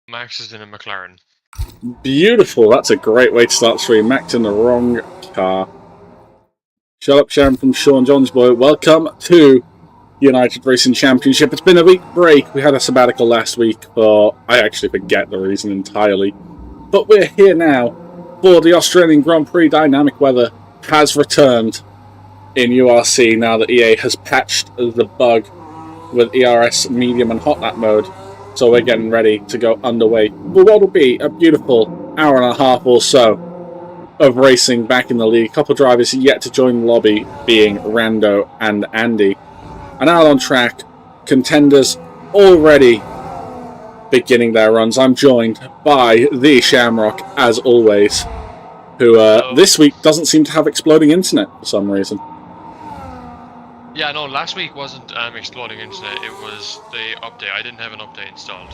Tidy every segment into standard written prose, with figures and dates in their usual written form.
Max is in a McLaren. Beautiful. That's a great way to start the stream. Max in the wrong car. Shut up, Sharon from Sean John's Boy. Welcome to United Racing Championship. It's been a week break. We had a sabbatical last week, but I actually forget the reason entirely. But we're here now for the Australian Grand Prix. Dynamic weather has returned in URC now that EA has patched the bug with ERS medium and hot lap mode. So we're getting ready to go underway for what will be a beautiful hour and a half or so of racing back in the league. A couple of drivers yet to join the lobby, being Rando and Andy. And out on track, contenders already beginning their runs. I'm joined by the Shamrock, as always, who this week doesn't seem to have exploding internet for some reason. Yeah, no, last week wasn't exploding internet, it was the update. I didn't have an update installed.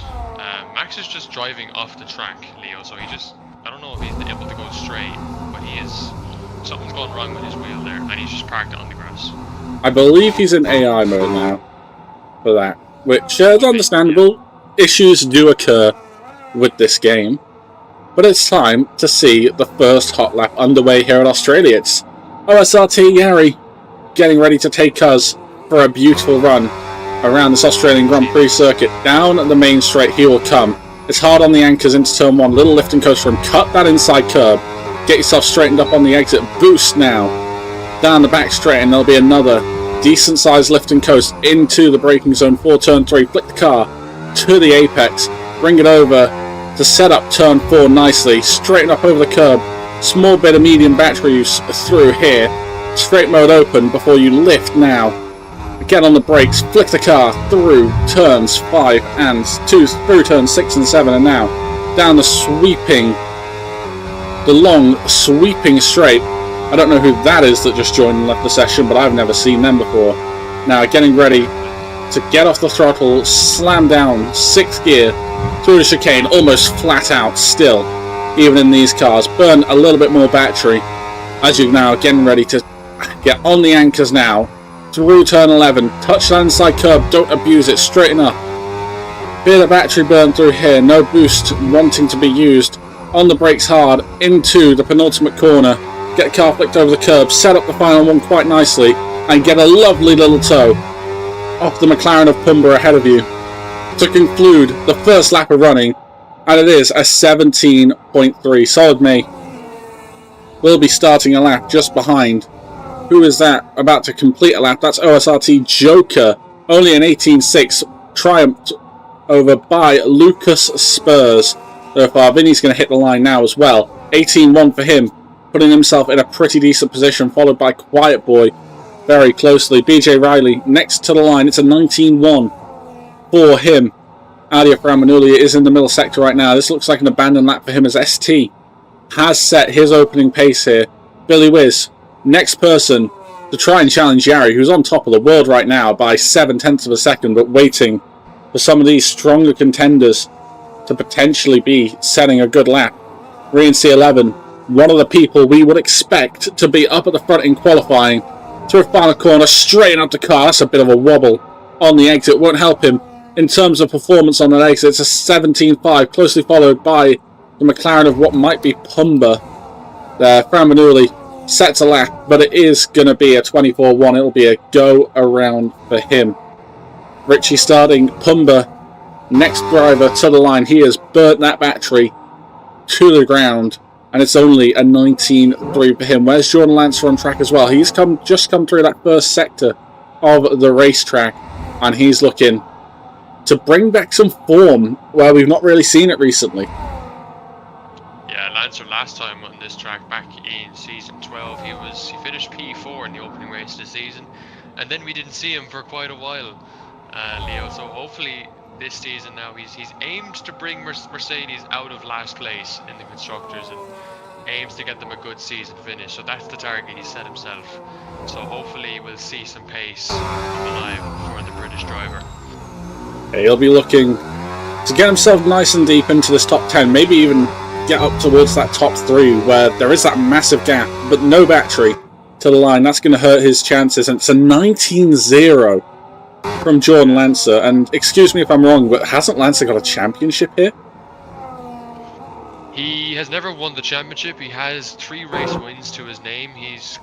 Max is just driving off the track, Leo, so I don't know if he's able to go straight, but something's going wrong with his wheel there, and he's just parked it on the grass. I believe he's in AI mode now for that, which is understandable. Yeah. Issues do occur with this game, but it's time to see the first hot lap underway here in Australia. It's OSRT Yari getting ready to take us for a beautiful run around this Australian Grand Prix circuit. Down the main straight he will come. It's hard on the anchors into turn one. Little lift and coast for him. Cut that inside curb. Get yourself straightened up on the exit. Boost now. Down the back straight, and there'll be another decent sized lift and coast into the braking zone for turn three. Flick the car to the apex. Bring it over to set up turn four nicely. Straighten up over the curb. Small bit of medium battery use through here. Straight mode open before you lift now. Get on the brakes, flick the car through turns 5 and 2, through turns 6 and 7, and now down the long sweeping straight. I don't know who that is that just joined and left the session, but I've never seen them before. Now getting ready to get off the throttle, slam down 6th gear through the chicane, almost flat out still, even in these cars. Burn a little bit more battery as you're now getting ready to get on the anchors now, through turn 11, touch that inside curb, don't abuse it, straighten up. Bit of battery burn through here, no boost wanting to be used. On the brakes hard, into the penultimate corner, get the car flicked over the curb, set up the final one quite nicely, and get a lovely little tow off the McLaren of Pumba ahead of you to conclude the first lap of running, and it is a 17.3. Solid me will be starting a lap just behind. Who is that about to complete a lap? That's OSRT Joker. Only an 18.6, triumphed over by Lucas Spurs. So far, Vinny's going to hit the line now as well. 18.1 for him, putting himself in a pretty decent position, followed by Quiet Boy very closely. BJ Riley next to the line. It's a 19.1 for him. Adia Framanulia is in the middle sector right now. This looks like an abandoned lap for him as ST has set his opening pace here. Billy Wiz, next person to try and challenge Yari, who's on top of the world right now by 0.7 of a second, but waiting for some of these stronger contenders to potentially be setting a good lap. Green C11, one of the people we would expect to be up at the front in qualifying, through a final corner, straighten up the car. That's a bit of a wobble on the exit, won't help him in terms of performance on that exit. It's a 17.5, closely followed by the McLaren of what might be Pumba there. Framanuli sets a lap, but it is going to be a 24.1. It'll be a go around for him. Richie starting Pumba, next driver to the line. He has burnt that battery to the ground, and it's only a 19.3 for him. Where's Jordan Lancer on track as well? He's just come through that first sector of the racetrack, and he's looking to bring back some form where we've not really seen it recently. Yeah, Lancer last time on this track back in season 12, he finished P4 in the opening race of the season, and then we didn't see him for quite a while, Leo. So hopefully this season now he's aimed to bring Mercedes out of last place in the constructors and aims to get them a good season finish. So that's the target he set himself. So hopefully we'll see some pace on the line for the British driver. He'll be looking to get himself nice and deep into this top 10, maybe even get up towards that top 3 where there is that massive gap, but no battery to the line. That's going to hurt his chances, and it's a 19.0 from Jordan Lancer. And excuse me if I'm wrong, but hasn't Lancer got a championship here? He has never won the championship. He has 3 race wins to his name. He's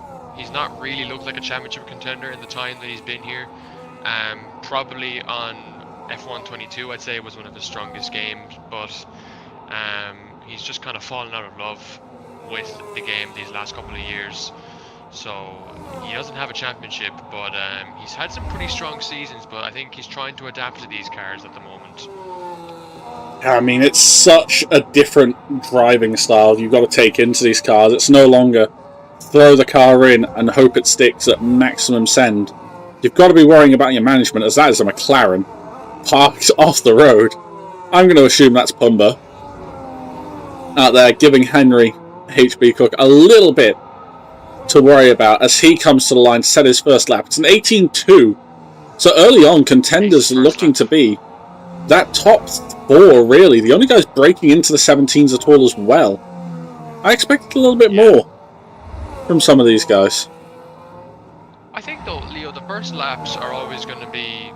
not really looked like a championship contender in the time that he's been here. Probably on F1 22, I'd say it was one of his strongest games, but he's just kind of fallen out of love with the game these last couple of years. So he doesn't have a championship, but he's had some pretty strong seasons, but I think he's trying to adapt to these cars at the moment. I mean, it's such a different driving style you've got to take into these cars. It's no longer throw the car in and hope it sticks at maximum send. You've got to be worrying about your management, as that is a McLaren parked off the road. I'm going to assume that's Pumba out there giving Henry HB Cook a little bit to worry about as he comes to the line to set his first lap. It's an 18.2, so early on contenders looking to be that top 4, really. The only guys breaking into the 17s at all as well. I expected a little bit more from some of these guys. I think though, Leo, the first laps are always going to be,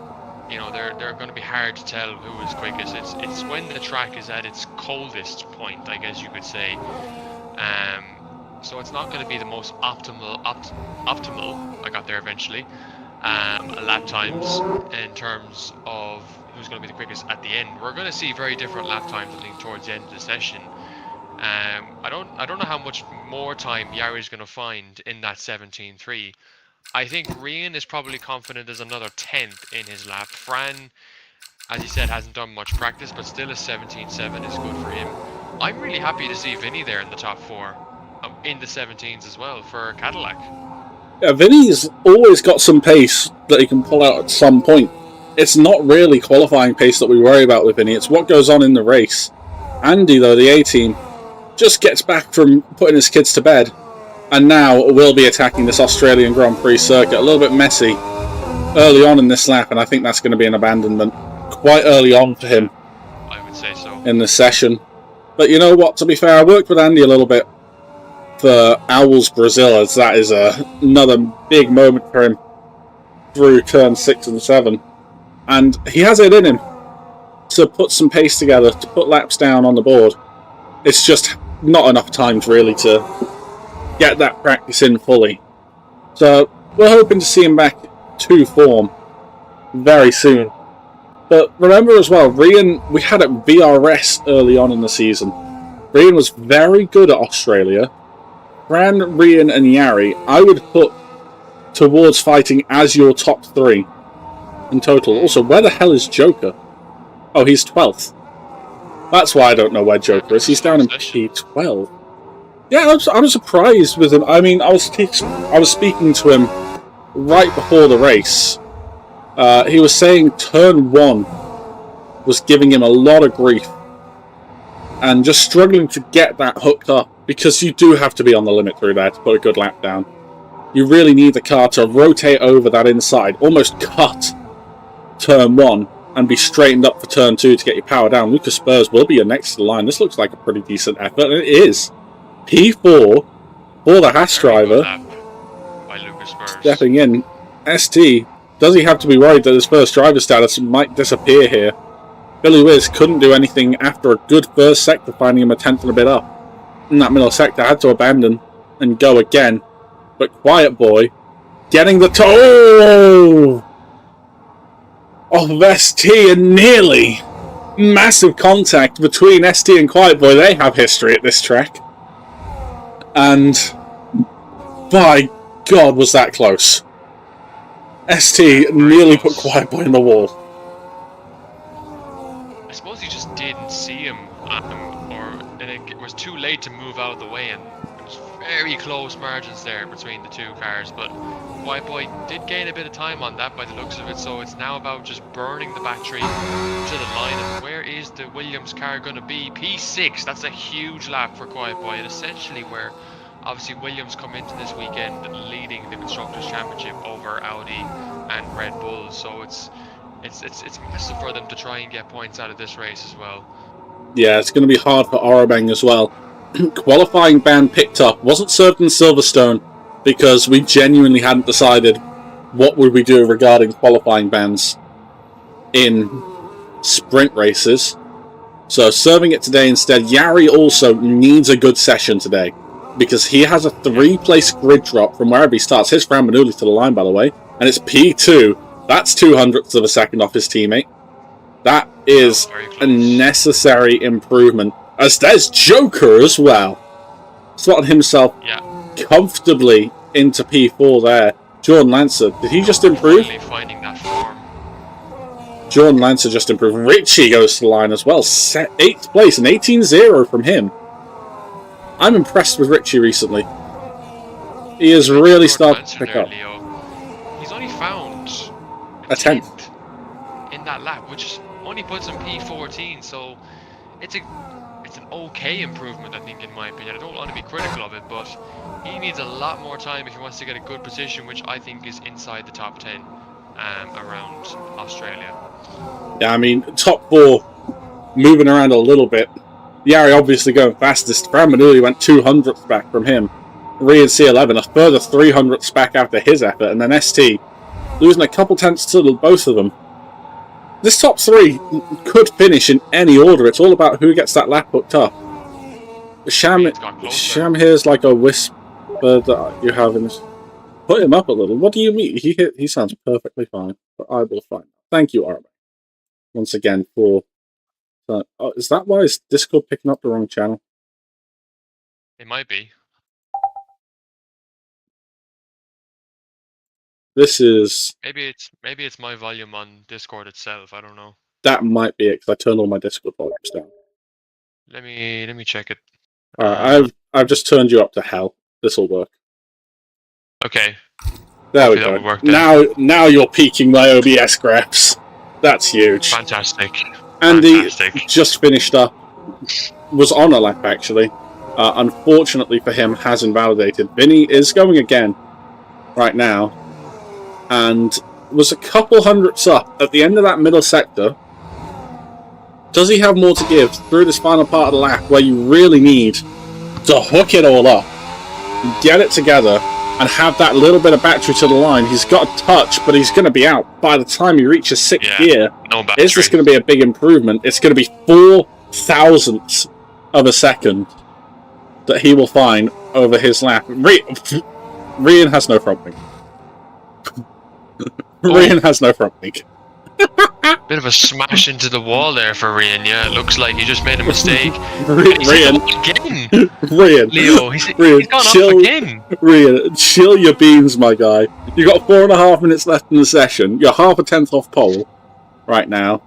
you know, they're going to be hard to tell who is quickest. It's when the track is at its coldest point, I guess you could say. So it's not going to be the most optimal. I got there eventually. Lap times in terms of who's going to be the quickest at the end. We're going to see very different lap times, I think, towards the end of the session. I don't know how much more time Yari's going to find in that 17.3. I think Rian is probably confident as another 10th in his lap. Fran, as he said, hasn't done much practice, but still a 17.7 is good for him. I'm really happy to see Vinny there in the top 4, in the 17s as well for Cadillac. Yeah, Vinny's always got some pace that he can pull out at some point. It's not really qualifying pace that we worry about with Vinny, it's what goes on in the race. Andy, though, the A-team, just gets back from putting his kids to bed, and now will be attacking this Australian Grand Prix circuit. A little bit messy early on in this lap, and I think that's going to be an abandonment quite early on for him. I would say so. In this session. But you know what, to be fair, I worked with Andy a little bit for Owls Brazil, as that is another big moment for him through turn 6 and 7. And he has it in him to put some pace together, to put laps down on the board. It's just not enough times really to get that practice in fully. So we're hoping to see him back to form very soon. But remember as well, Rian, we had at VRS early on in the season. Rian was very good at Australia. Fran, Rian and Yari, I would put towards fighting as your top 3 in total. Also, where the hell is Joker? Oh, he's 12th. That's why I don't know where Joker is. He's down in P12. Yeah, I was surprised with him. I mean, I was speaking to him right before the race. He was saying turn 1 was giving him a lot of grief and just struggling to get that hooked up, because you do have to be on the limit through there to put a good lap down. You really need the car to rotate over that inside, almost cut turn 1 and be straightened up for turn 2 to get your power down. Lucas Spurs will be your next to the line. This looks like a pretty decent effort, and it is. P4 for the Haas driver. By Lucas Spurs. Stepping in. ST, does he have to be worried that his first driver status might disappear here? Billy Wiz couldn't do anything after a good first sector, finding him a 10th and a bit up. In that middle sector, had to abandon and go again. But Quiet Boy getting the toe of ST, and nearly massive contact between ST and Quiet Boy. They have history at this track. And by God, was that close. ST nearly put Quiet Boy in the wall. I suppose he just didn't see him, or it was too late to move out of the way, and it was very close margins there between the two cars. But White Boy did gain a bit of time on that by the looks of it, so it's now about just burning the battery to the line. And where is the Williams car going to be? P6, that's a huge lap for Quiet Boy, and essentially where obviously Williams come into this weekend leading the Constructors' Championship over Audi and Red Bull, so it's massive for them to try and get points out of this race as well. Yeah, it's going to be hard for Orabeng as well. Qualifying ban picked up, wasn't served in Silverstone because we genuinely hadn't decided what would we do regarding qualifying bans in sprint races. So serving it today instead. Yari also needs a good session today because he has a 3-place grid drop from wherever he starts. His Fran Manuli to the line, by the way, and it's P2. That's 200ths of a second off his teammate. That is a necessary improvement. As there's Joker as well. Slotted himself comfortably into P4 there. Jordan Lancer, did he just improve? Really finding that form. Jordan Lancer just improved. Richie goes to the line as well. 8th place, an 18-0 from him. I'm impressed with Richie recently. He has really started to pick up. Leo. He's only found a 10th in that lap, which only puts him P14, so it's an okay improvement, I think, in my opinion. I don't want to be critical of it, but he needs a lot more time if he wants to get a good position, which I think is inside the top 10 around Australia. Yeah, I mean, top 4 moving around a little bit. Yari obviously going fastest. Fran Manuli went 200ths back from him. Rian C11 a further 300ths back after his effort, and then ST losing a couple tenths to both of them. This top 3 could finish in any order. It's all about who gets that lap hooked up. Sham here's like a whisper that you have in this. Put him up a little. What do you mean? He sounds perfectly fine, but I will find out. Thank you, Arma. Once again for... is that why is Discord picking up the wrong channel? It might be. This is... Maybe it's my volume on Discord itself. I don't know. That might be it, because I turned all my Discord volumes down. Let me check it. Alright, I've just turned you up to hell. This will work. Okay. There we go. Now you're peaking my OBS graphs. That's huge. Fantastic. Andy just finished up. Was on a lap, actually. Unfortunately for him, has invalidated. Vinny is going again right now. And was a couple hundredths up at the end of that middle sector. Does he have more to give through this final part of the lap where you really need to hook it all up, get it together, and have that little bit of battery to the line? He's got a touch, but he's going to be out by the time he reaches 6th gear. No battery. Is this going to be a big improvement? It's going to be 4 thousandths of a second that he will find over his lap. Rian has no front wing. Rian has no front wing. Bit of a smash into the wall there for Rian. Yeah, it looks like he just made a mistake. Rian again. Rian, Leo, he's gone chill, off again. Rian, chill your beans, my guy. You got 4.5 minutes left in the session. You're half a tenth off pole right now.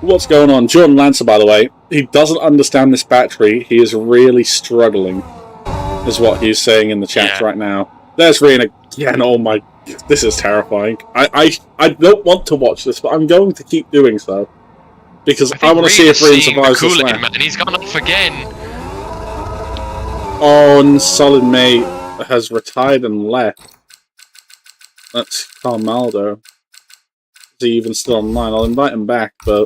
What's going on? Jordan Lancer, by the way, he doesn't understand this battery. He is really struggling, is what he's saying in the chat right now. There's Rian again. Oh my, this is terrifying. I don't want to watch this, but I'm going to keep doing so. Because I want to see if Rian survives this lap. Man, he's gone off again. Oh, and Solid Mate has retired and left. That's Carmaldo. Is he even still online? I'll invite him back, but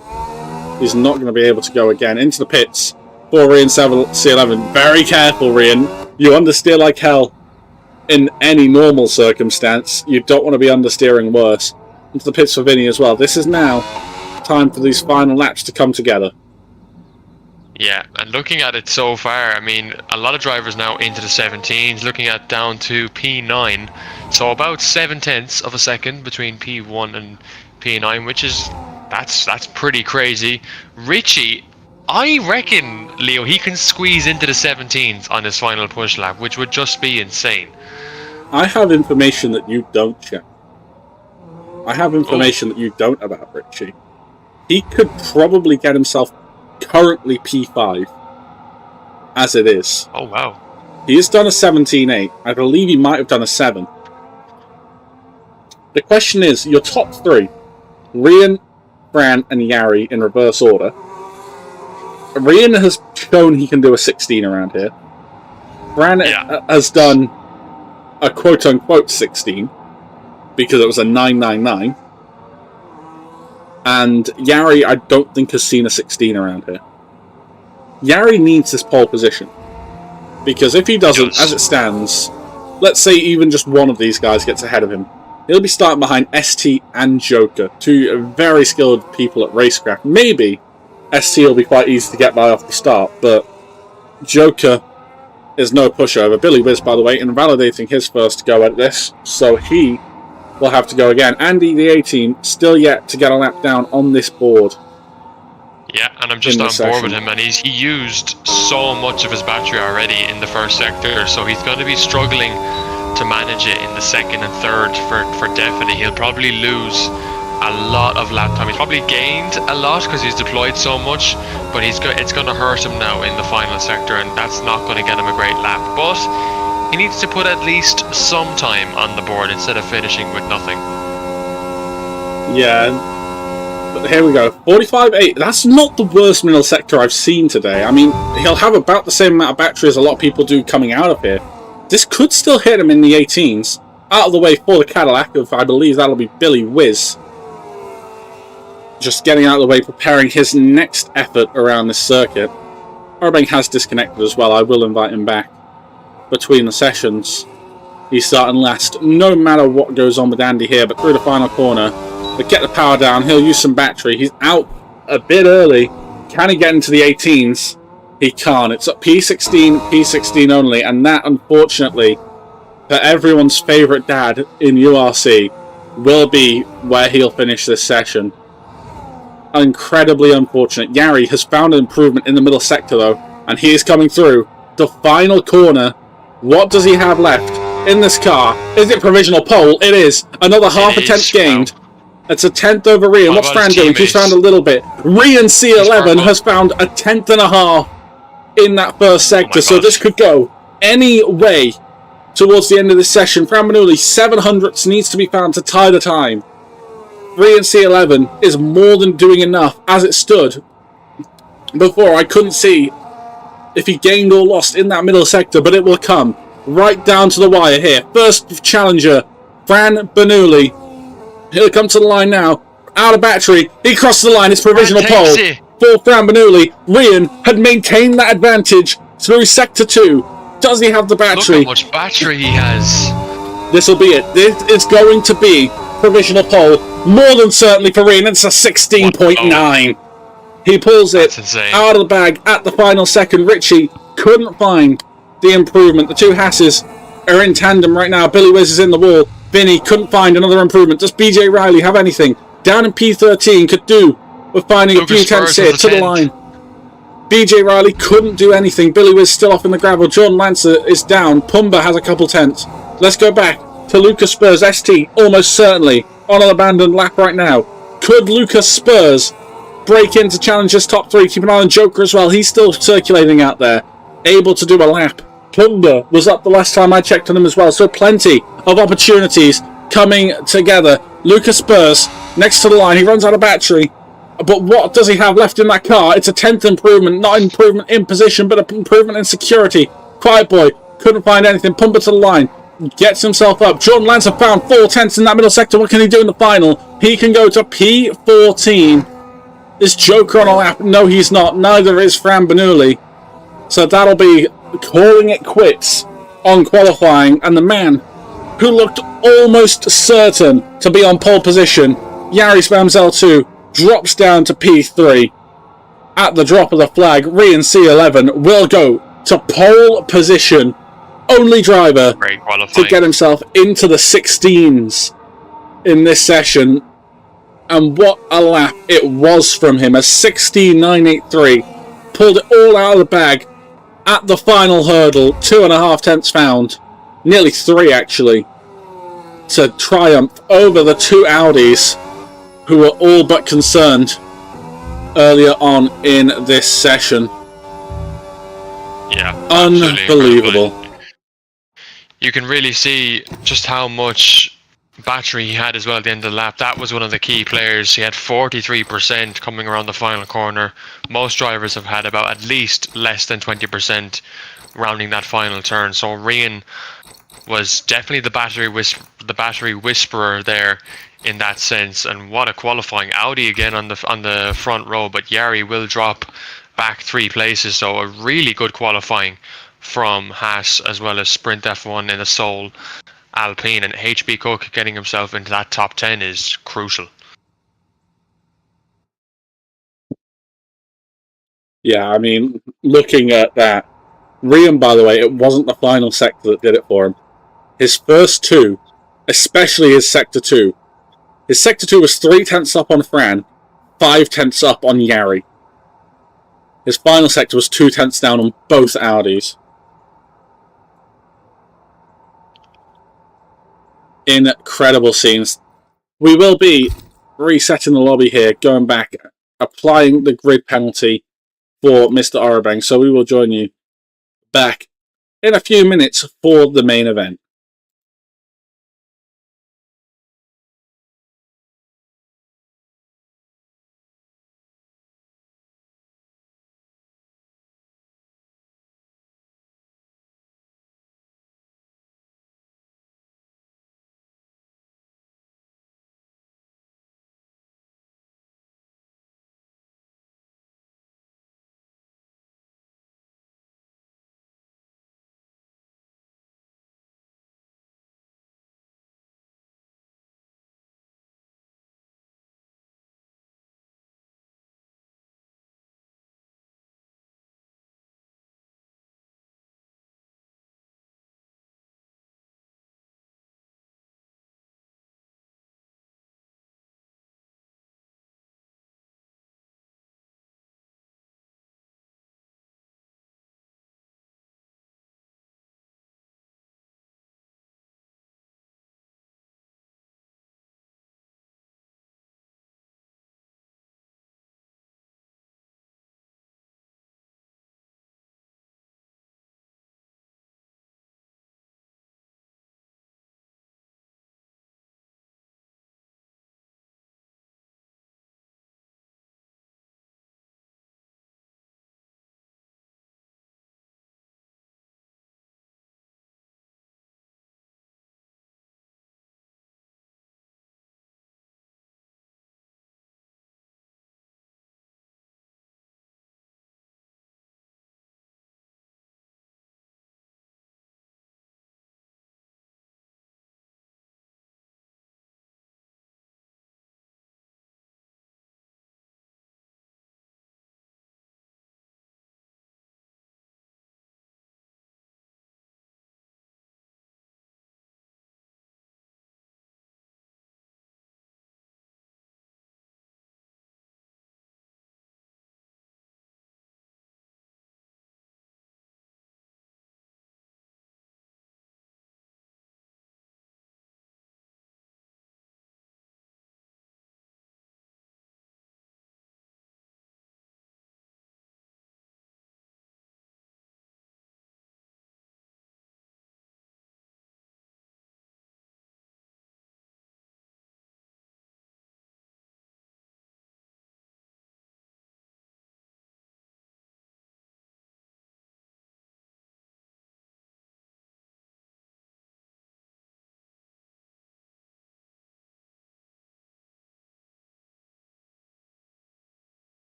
he's not going to be able to go again. Into the pits for Rian C11. Very careful, Rian. You understeer like hell in any normal circumstance. You don't want to be understeering worse. Into the pits for Vinny as well. This is now time for these final laps to come together. Yeah, and looking at it so far, I mean, a lot of drivers now into the 17s, looking at down to P9. So about 7 tenths of a second between P1 and P9, which is, that's pretty crazy. Richie, I reckon, Leo, he can squeeze into the 17s on his final push lap, which would just be insane. I have information that you don't, Chad. I have information that you don't about Richie. He could probably get himself currently P5 as it is. Oh wow. He has done a 17.8. I believe he might have done a 7. The question is, your top 3, Rian, Fran and Yari in reverse order. Rian has shown he can do a 16 around here. Fran has done a quote-unquote 16 because it was a 999. And Yari, I don't think, has seen a 16 around here. Yari needs this pole position. Because if he doesn't, as it stands, let's say even just one of these guys gets ahead of him, he'll be starting behind ST and Joker, 2 very skilled people at racecraft. Maybe ST will be quite easy to get by off the start, but Joker is no pushover. Billy Wiz, by the way, invalidating his first go at this, so he will have to go again. Andy, the A-Team, still yet to get a lap down on this board. Yeah, and I'm just on board with him, and he used so much of his battery already in the first sector, so he's going to be struggling to manage it in the second and third for definite. He'll probably lose a lot of lap time. He's probably gained a lot because he's deployed so much, but it's going to hurt him now in the final sector, and that's not going to get him a great lap. But he needs to put at least some time on the board instead of finishing with nothing. Yeah. But here we go, 45.8. That's not the worst middle sector I've seen today. I mean, he'll have about the same amount of battery as a lot of people do coming out of here. This could still hit him in the 18s. Out of the way for the Cadillac of, I believe that'll be Billy Wiz. Just getting out of the way, preparing his next effort around this circuit. Urbank has disconnected as well. I will invite him back between the sessions. He's starting last, no matter what goes on with Andy here, but through the final corner, they get the power down. He'll use some battery. He's out a bit early. Can he get into the 18s? He can't. It's at P16, P16 only, and that, unfortunately, for everyone's favourite dad in URC, will be where he'll finish this session. Incredibly unfortunate. Yari has found an improvement in the middle sector, though, and he is coming through the final corner. What does he have left in this car? Is it provisional pole? It is. Another half a tenth gained. Wow. It's a tenth over Rian. What's Fran doing? He's found a little bit. Rian C11 has found a tenth and a half in that first sector, so this could go any way towards the end of this session. Fran Manuli, 700ths needs to be found to tie the time. Rian C11 is more than doing enough as it stood before. I couldn't see if he gained or lost in that middle sector, but it will come right down to the wire here. First challenger, Fran Bernoulli. He'll come to the line now. Out of battery. He crosses the line. It's provisional pole for Fran Bernoulli. Rian had maintained that advantage through sector 2. Does he have the battery? Look how much battery he has. This will be it. This is going to be provisional pole. More than certainly for Rian. It's a 16.9. He pulls it out of the bag at the final second. Richie couldn't find the improvement. The two Hasses are in tandem right now. Billy Wiz is in the wall. Vinny couldn't find another improvement. Does BJ Riley have anything? Down in P13 could do with finding a few tenths here to the line. BJ Riley couldn't do anything. Billy Wiz still off in the gravel. John Lancer is down. Pumba has a couple tenths. Let's go back to Lucas Spurs. ST almost certainly on an abandoned lap right now. Could Lucas Spurs break into Challenger's top 3? Keep an eye on Joker as well. He's still circulating out there, able to do a lap. Pumba was up the last time I checked on him as well, so plenty of opportunities coming together. Lucas Spurs next to the line. He runs out of battery, but what does he have left in that car? It's a 10th improvement, not improvement in position, but an improvement in security. Quiet Boy couldn't find anything. Pumba to the line, gets himself up. Jordan Lancer found 4 tenths in that middle sector. What can he do in the final? He can go to P14. Is Joker on a lap? No, he's not. Neither is Fran Bernoulli. So that'll be calling it quits on qualifying, and the man who looked almost certain to be on pole position, Yari Spams L2, drops down to P3 at the drop of the flag. Rian C11 will go to pole position, only driver to get himself into the 16s in this session, and what a lap it was from him. A 16.983, pulled it all out of the bag at the final hurdle. 2.5 tenths found, nearly 3 actually, to triumph over the 2 Audis who were all but concerned earlier on in this session. Yeah, unbelievable. You can really see just how much battery he had as well at the end of the lap. That was one of the key players. He had 43% coming around the final corner. Most drivers have had about at least less than 20% rounding that final turn. So Rian was definitely the battery whisperer there in that sense. And what a qualifying. Audi again on the front row, but Yari will drop back 3 places. So a really good qualifying from Haas as well as Sprint F1 in the Seoul Alpine, and HB Cook getting himself into that top 10 is crucial. Yeah, I mean, looking at that, Rian, by the way, it wasn't the final sector that did it for him. His first two, especially his sector two. His sector two was 3/10 up on Fran, 5/10 up on Yari. His final sector was 2/10 down on both Audis. Incredible scenes. We will be resetting the lobby here, going back, applying the grid penalty for Mr. Orabang. So we will join you back in a few minutes for the main event.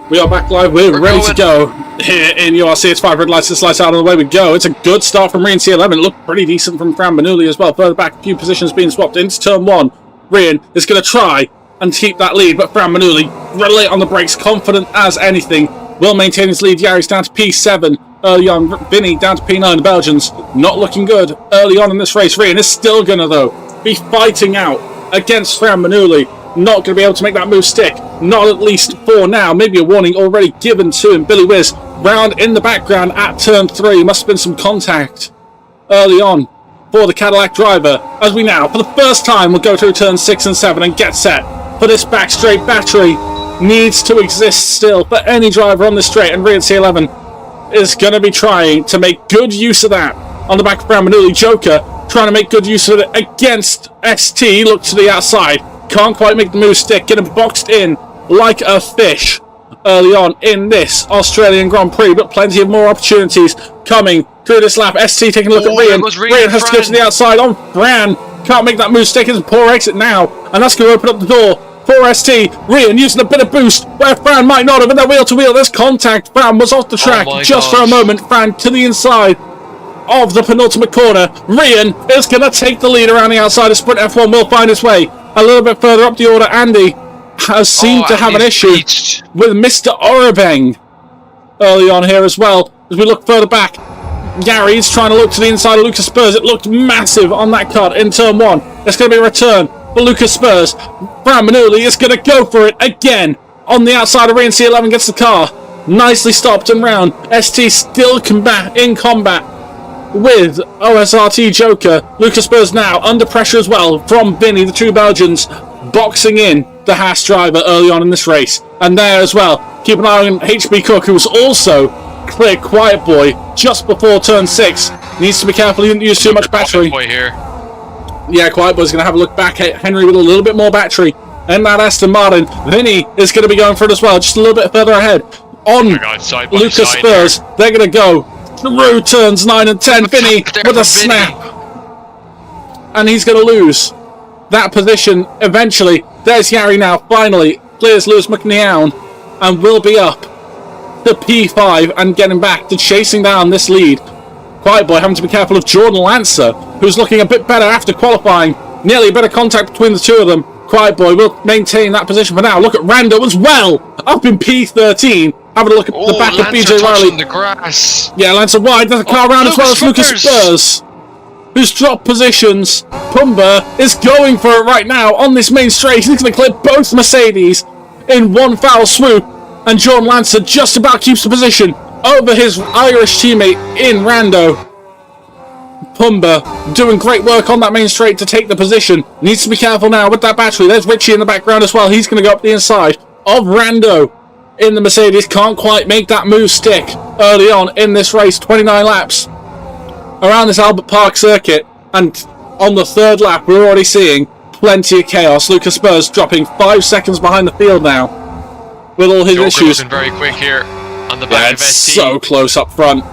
We are back live. We're ready to go here in URC. It's 5 red lights. This lights out of the way we go. It's a good start from Rian C11. It looked pretty decent from Fran Manuli as well. Further back, a few positions being swapped into turn 1. Rian is going to try and keep that lead, but Fran Manuli really on the brakes, confident as anything. Will maintain his lead. Yari's down to P7 early on. Vinny down to P9. The Belgians not looking good early on in this race. Rian is still going to, though, be fighting out against Fran Manuli. Not going to be able to make that move stick. Not at least for now. Maybe a warning already given to him. Billy Wiz round in the background at turn 3. Must have been some contact early on for the Cadillac driver. As we now, for the first time, will go through turn 6 and 7 and get set for this back straight. Battery needs to exist still for any driver on this straight. And Rian C11 is going to be trying to make good use of that. On the back of Fran Manuli, Joker trying to make good use of it against ST. Look to the outside. Can't quite make the move stick. Getting boxed in like a fish early on in this Australian Grand Prix, but plenty of more opportunities coming through this lap. ST taking a look at Rian. Rian has to go to the outside on Fran. Can't make that move stick. It's a poor exit now, and that's going to open up the door for ST. Rian using a bit of boost where Fran might not have, and that wheel to wheel. There's contact. Fran was off the track just for a moment. Fran to the inside of the penultimate corner. Rian is going to take the lead around the outside. A sprint F1 will find its way a little bit further up the order. Andy has seemed to have an issue with Mr. Orabeng early on here as well. As we look further back, Gary's trying to look to the inside of Lucas Spurs. It looked massive on that cut in turn 1. It's going to be a return for Lucas Spurs. Fran Manuli is going to go for it again on the outside of Rian C11. Gets the car nicely stopped and round. ST still in combat with OSRT Joker. Lucas Spurs now under pressure as well from Vinny, the two Belgians, boxing in the Haas driver early on in this race. And there as well, keep an eye on HB Cook, who was also clear Quiet Boy just before turn 6. Needs to be careful he didn't use too much battery. Yeah, Quiet Boy's going to have a look back at Henry with a little bit more battery. And that Aston Martin. Vinny is going to be going for it as well, just a little bit further ahead. On Lucas Spurs, they're going to go through turns 9 and 10. Vinny with a snap. And he's going to lose that position eventually. There's Yari now, finally. Clears Lewis McNeown and will be up to P5 and getting back to chasing down this lead. Quiet Boy having to be careful of Jordan Lancer, who's looking a bit better after qualifying. Nearly a bit of contact between the two of them. Quiet Boy will maintain that position for now. Look at Rando as well, up in P13. Having a look at the back of BJ Riley. The grass. Yeah, Lancer wide. There's a car around as well as Lucas Spurs, who's dropped positions. Pumba is going for it right now on this main straight. He's going to clear both Mercedes in one foul swoop. And Jordan Lancer just about keeps the position over his Irish teammate in Rando. Pumba doing great work on that main straight to take the position. Needs to be careful now with that battery. There's Richie in the background as well. He's going to go up the inside of Rando in the Mercedes. Can't quite make that move stick early on in this race. 29 laps around this Albert Park circuit. And on the third lap, we're already seeing plenty of chaos. Lucas Spurs dropping 5 seconds behind the field now with all his issues. Looking very quick here on the back of ST. So close up front.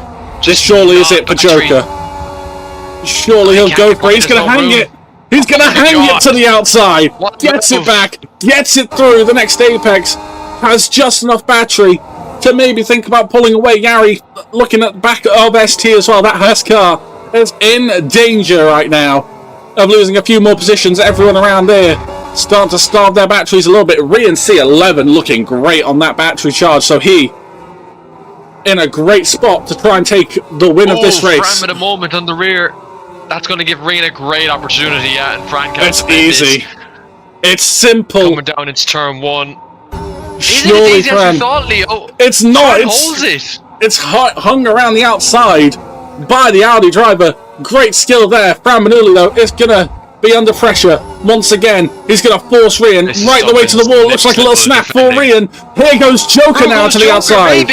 This surely is it for Joker. Surely he'll go for it. He's going to hang it. He's going to hang it to the outside. Gets it back. Gets it through the next apex. Has just enough battery to maybe think about pulling away. Yari looking at the back of ST as well. That Haas car is in danger right now of losing a few more positions. Everyone around there starting to starve their batteries a little bit. Rian C11 looking great on that battery charge. So he in a great spot to try and take the win of this race. Fran with a moment on the rear. That's going to give Rian a great opportunity. Yeah, and Fran can't. It's easy. It's simple. Coming down, it's turn 1. Surely, Fran. It's not. Holds it. It's hung around the outside by the Audi driver. Great skill there. Fran Manuli, though, is going to be under pressure once again. He's going to force Rian right the way to the wall. Looks like a little snap for Rian. Here goes Joker now to the outside.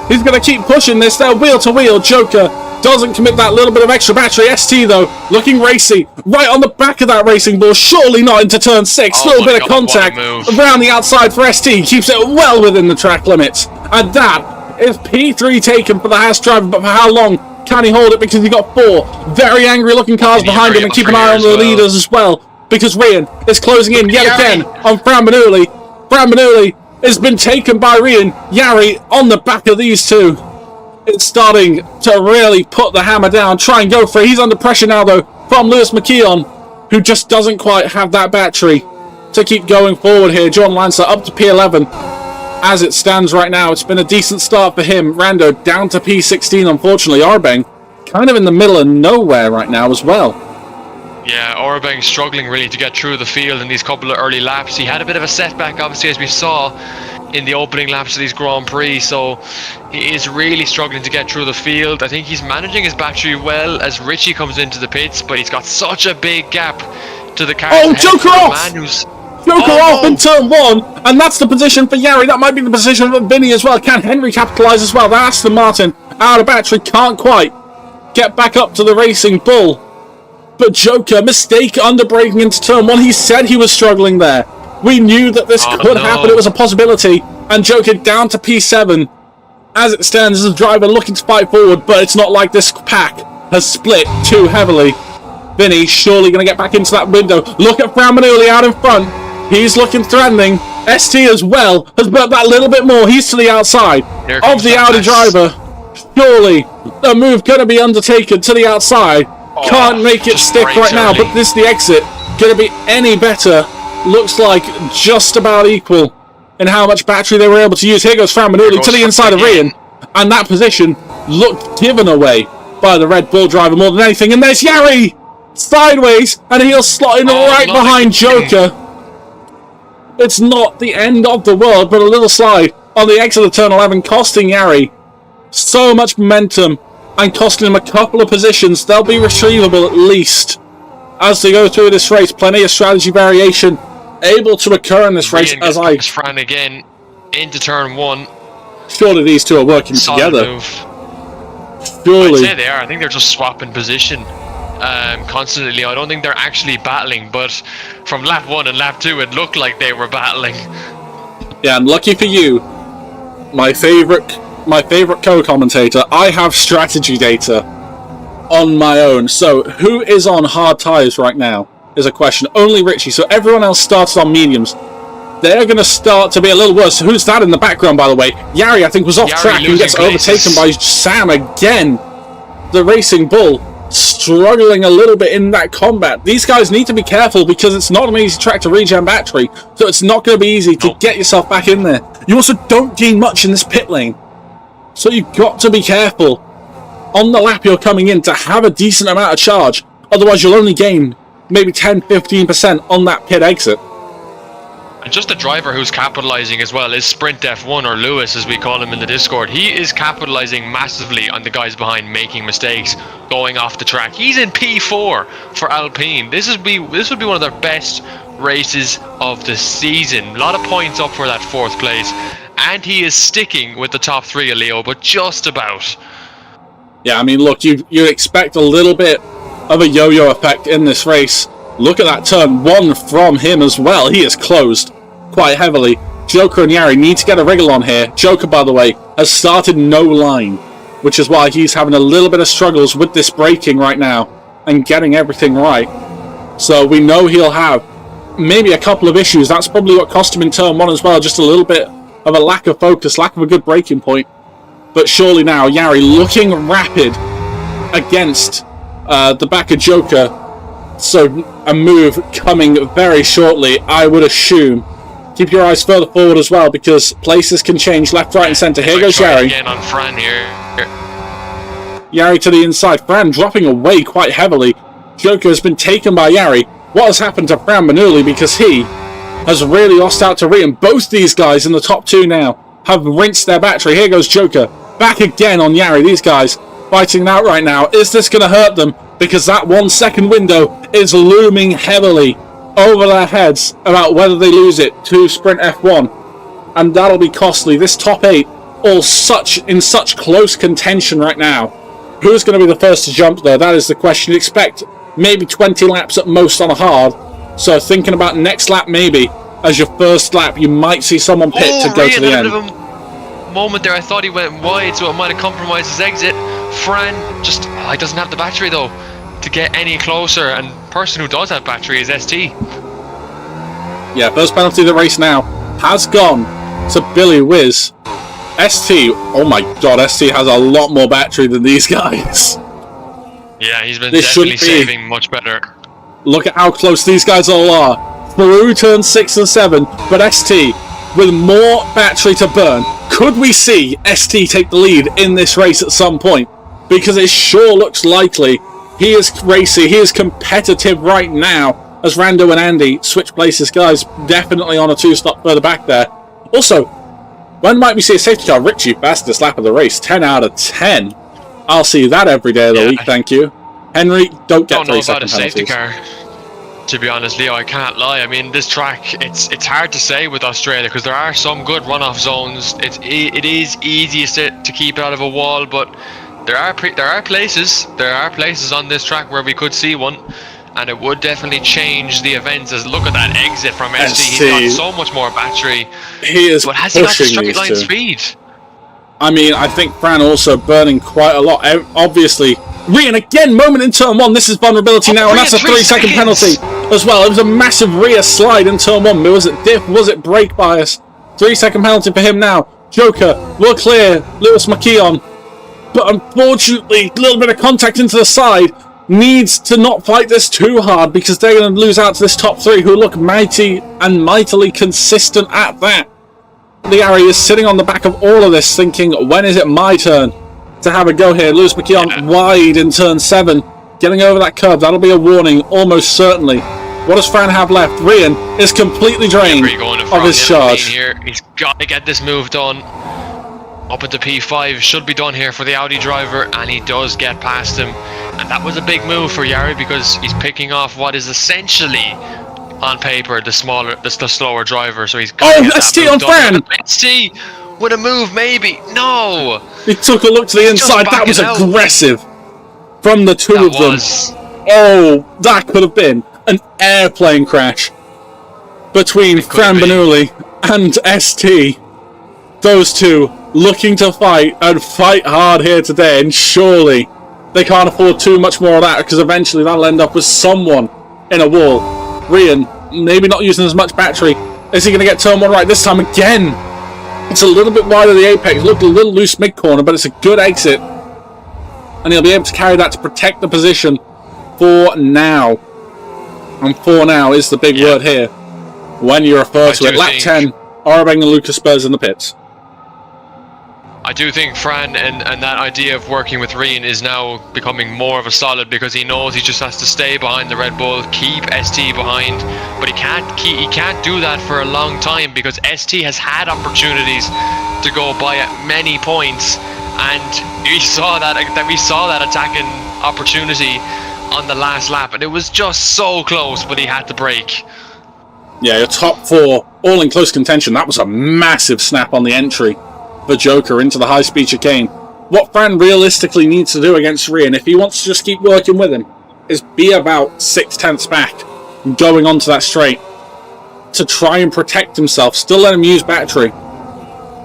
He's going to keep pushing this there, wheel to wheel. Joker doesn't commit that little bit of extra battery. ST, though, looking racy. Right on the back of that racing ball. Surely not into turn 6. Little bit of contact around the outside for ST. Keeps it well within the track limits. And that is P3 taken for the Haas driver. But for how long can he hold it? Because he's got 4 very angry looking cars behind him. And keep an eye on the leaders as well. Because Rian is closing in yet again on Fran Manuli. Fran Manuli has been taken by Rian. Yari on the back of these two. It's starting to really put the hammer down, try and go for it. He's under pressure now, though, from Lewis McKeon, who just doesn't quite have that battery to keep going forward here. John Lancer up to P11. As it stands right now, it's been a decent start for him. Rando down to P16, unfortunately. Arbeng kind of in the middle of nowhere right now as well. Yeah, Orbang struggling really to get through the field in these couple of early laps. He had a bit of a setback, obviously, as we saw in the opening laps of these Grand Prix, so he is really struggling to get through the field. I think he's managing his battery well as Richie comes into the pits, but he's got such a big gap to the car. Oh, Joker off! Joker off in turn 1, and that's the position for Yari. That might be the position for Vinny as well. Can Henry capitalise as well? That's Aston Martin out of battery, can't quite get back up to the Racing Bull. But Joker, mistake under braking into turn 1. He said he was struggling there. We knew that this could happen. It was a possibility. And Joker down to P7. As it stands, as a driver looking to fight forward, but it's not like this pack has split too heavily. Vinny surely going to get back into that window. Look at Fran Manuli out in front. He's looking threatening. ST as well has burnt that little bit more. He's to the outside of the Audi driver. Surely the move going to be undertaken to the outside. Can't make it stick right now, but this is the exit. Going to be any better? Looks like just about equal in how much battery they were able to use. Here goes Fran Manuli to the inside of Rian, and that position looked given away by the Red Bull driver more than anything. And there's Yari sideways, and he'll slot in right behind Joker. It's not the end of the world, but a little slide on the exit of turn 11, costing Yari so much momentum and costing him a couple of positions. They'll be retrievable at least as they go through this race. Plenty of strategy variation able to occur in this race. As I Fran again into turn 1. Surely these two are working together. Move. Surely. I'd say they are. I think they're just swapping position constantly. I don't think they're actually battling, but from lap 1 and lap 2 it looked like they were battling. Yeah, and lucky for you, my favourite co-commentator, I have strategy data on my own. So who is on hard tyres right now is a question. Only Richie. So everyone else started on mediums. They're going to start to be a little worse. Who's that in the background, by the way? Yari, I think, was off track and gets overtaken by Sam again. The Racing Bull struggling a little bit in that combat. These guys need to be careful because it's not an easy track to regen battery, so it's not going to be easy to get yourself back in there. You also don't gain much in this pit lane, so you've got to be careful on the lap you're coming in to have a decent amount of charge. Otherwise you'll only gain maybe 10-15% on that pit exit. And just the driver who's capitalizing as well is Sprint F1, or Lewis as we call him in the Discord. He is capitalizing massively on the guys behind making mistakes, going off the track. He's in P4 for Alpine. This would be one of their best races of the season. A lot of points up for that 4th place, and he is sticking with the top 3, Leo, but just about. Yeah, I mean, look, you expect a little bit of a yo-yo effect in this race. Look at that turn 1 from him as well. He is closed quite heavily. Joker and Yari need to get a wriggle on here. Joker, by the way, has started no line, which is why he's having a little bit of struggles with this braking right now and getting everything right. So we know he'll have maybe a couple of issues. That's probably what cost him in turn 1 as well. Just a little bit of a lack of focus, lack of a good braking point. But surely now, Yari looking rapid against the back of Joker. So a move coming very shortly, I would assume. Keep your eyes further forward as well, because places can change left, right and centre. Here goes Yari. Again on Fran here. Yari to the inside. Fran dropping away quite heavily. Joker has been taken by Yari. What has happened to Fran Manuli? Because he has really lost out to Rian. Both these guys in the top 2 now have rinsed their battery. Here goes Joker. Back again on Yari. These guys fighting it out right now. Is this going to hurt them? Because that 1 second window is looming heavily over their heads about whether they lose it to Sprint F1. And that'll be costly. This top 8 all in such close contention right now. Who's going to be the first to jump though? That is the question. You expect maybe 20 laps at most on a hard. So thinking about next lap maybe as your first lap, you might see someone pit to go to the end. Moment there, I thought he went wide, so it might have compromised his exit. Fran just he doesn't have the battery though to get any closer, and person who does have battery is ST. Yeah, first penalty of the race now has gone to Billy Whiz. ST, oh my god, ST has a lot more battery than these guys. Yeah, he's been definitely saving much better. Look at how close these guys all are. Through turn 6 and 7, but ST with more battery to burn. Could we see ST take the lead in this race at some point? Because it sure looks likely. He is racy, he is competitive right now as Rando and Andy switch places. Guys, definitely on a 2-stop further back there. Also, when might we see a safety car? Richie, fastest lap of the race, 10 out of 10. I'll see that every day of the week, thank you. Henry, don't get 3-second penalties. Safety car. To be honest, Leo, I can't lie. I mean, this track, it's hard to say with Australia because there are some good runoff zones. It is easiest to keep it out of a wall, but there are places on this track where we could see one, and it would definitely change the events. As look at that exit from ST. He's got so much more battery. He is but has he got the straight line speed? I mean, I think Fran also burning quite a lot. Obviously, Rian again, moment in turn 1. This is vulnerability now, and that's a 3-second penalty as well. It was a massive rear slide in turn 1. Was it diff? Was it brake bias? 3-second penalty for him now. Joker will clear Lewis McKeon, but unfortunately, a little bit of contact into the side. Needs to not fight this too hard because they're going to lose out to this top 3 who look mighty and mightily consistent at that. Liari is sitting on the back of all of this thinking, when is it my turn to have a go here? Lewis McKeon wide in turn 7, getting over that curb. That'll be a warning, almost certainly. What does Fran have left? Rian is completely drained of his charge. Here. He's got to get this move done. Up into P5, should be done here for the Audi driver, and he does get past him. And that was a big move for Yari because he's picking off what is essentially, on paper, the slower driver. So he's got ST on Fran! ST with a move, maybe. No! He took a look to the inside. That was aggressive from the two of them. Oh, that could have been an airplane crash between Fran Bernoulli and ST. Those two looking to fight and fight hard here today, and surely they can't afford too much more of that because eventually that'll end up with someone in a wall. Rian, maybe not using as much battery. Is he going to get turn 1 right this time again? It's a little bit wide of the apex, looked a little loose mid-corner, but it's a good exit. And he'll be able to carry that to protect the position for now. And for now is the big word here when you refer to it. Lap 10, Orabeng and Lucas Spurs in the pits. I do think Fran and that idea of working with Rian is now becoming more of a solid because he knows he just has to stay behind the Red Bull, keep ST behind, but he can't do that for a long time because ST has had opportunities to go by at many points, and we saw that attacking opportunity on the last lap, and it was just so close, but he had to brake. Yeah, your top 4 all in close contention. That was a massive snap on the entry for Joker into the high-speed chicane. What Fran realistically needs to do against Rian, if he wants to just keep working with him, is be about 6/10ths back going onto that straight to try and protect himself. Still let him use battery,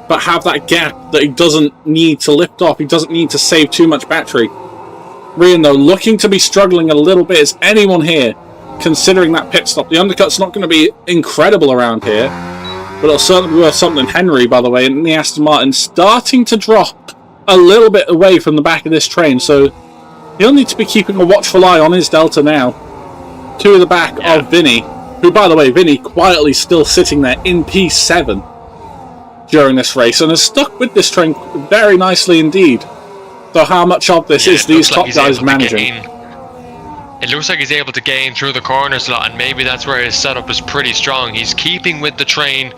but have that gap that he doesn't need to lift off. He doesn't need to save too much battery. Rian, though, looking to be struggling a little bit. Is anyone here considering that pit stop? The undercut's not going to be incredible around here, but it'll certainly be worth something. Henry, by the way, in the Aston Martin, starting to drop a little bit away from the back of this train, so he'll need to be keeping a watchful eye on his Delta now. To the back of Vinny, who, by the way, Vinny quietly still sitting there in P7 during this race, and has stuck with this train very nicely indeed. So how much of this is these top guys managing? It looks like he's able to gain through the corners a lot, and maybe that's where his setup is pretty strong. He's keeping with the train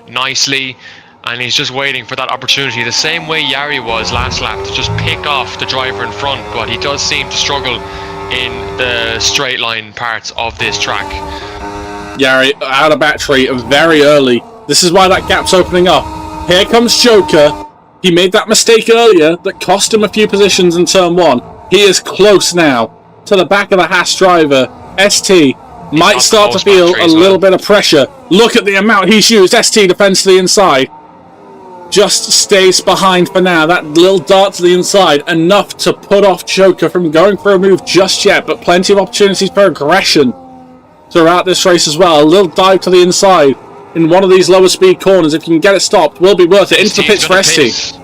nicely, and he's just waiting for that opportunity, the same way Yari was last lap, to just pick off the driver in front, but he does seem to struggle in the straight line parts of this track. Yari out of battery very early. This is why that gap's opening up. Here comes Joker. He made that mistake earlier that cost him a few positions in turn 1. He is close now to the back of the Haas driver. ST might start to feel a little bit of pressure. Look at the amount he's used. ST defends to the inside. Just stays behind for now. That little dart to the inside, enough to put off Joker from going for a move just yet, but plenty of opportunities for aggression throughout this race as well. A little dive to the inside in one of these lower speed corners, if you can get it stopped, will be worth it. Into the pits for ST.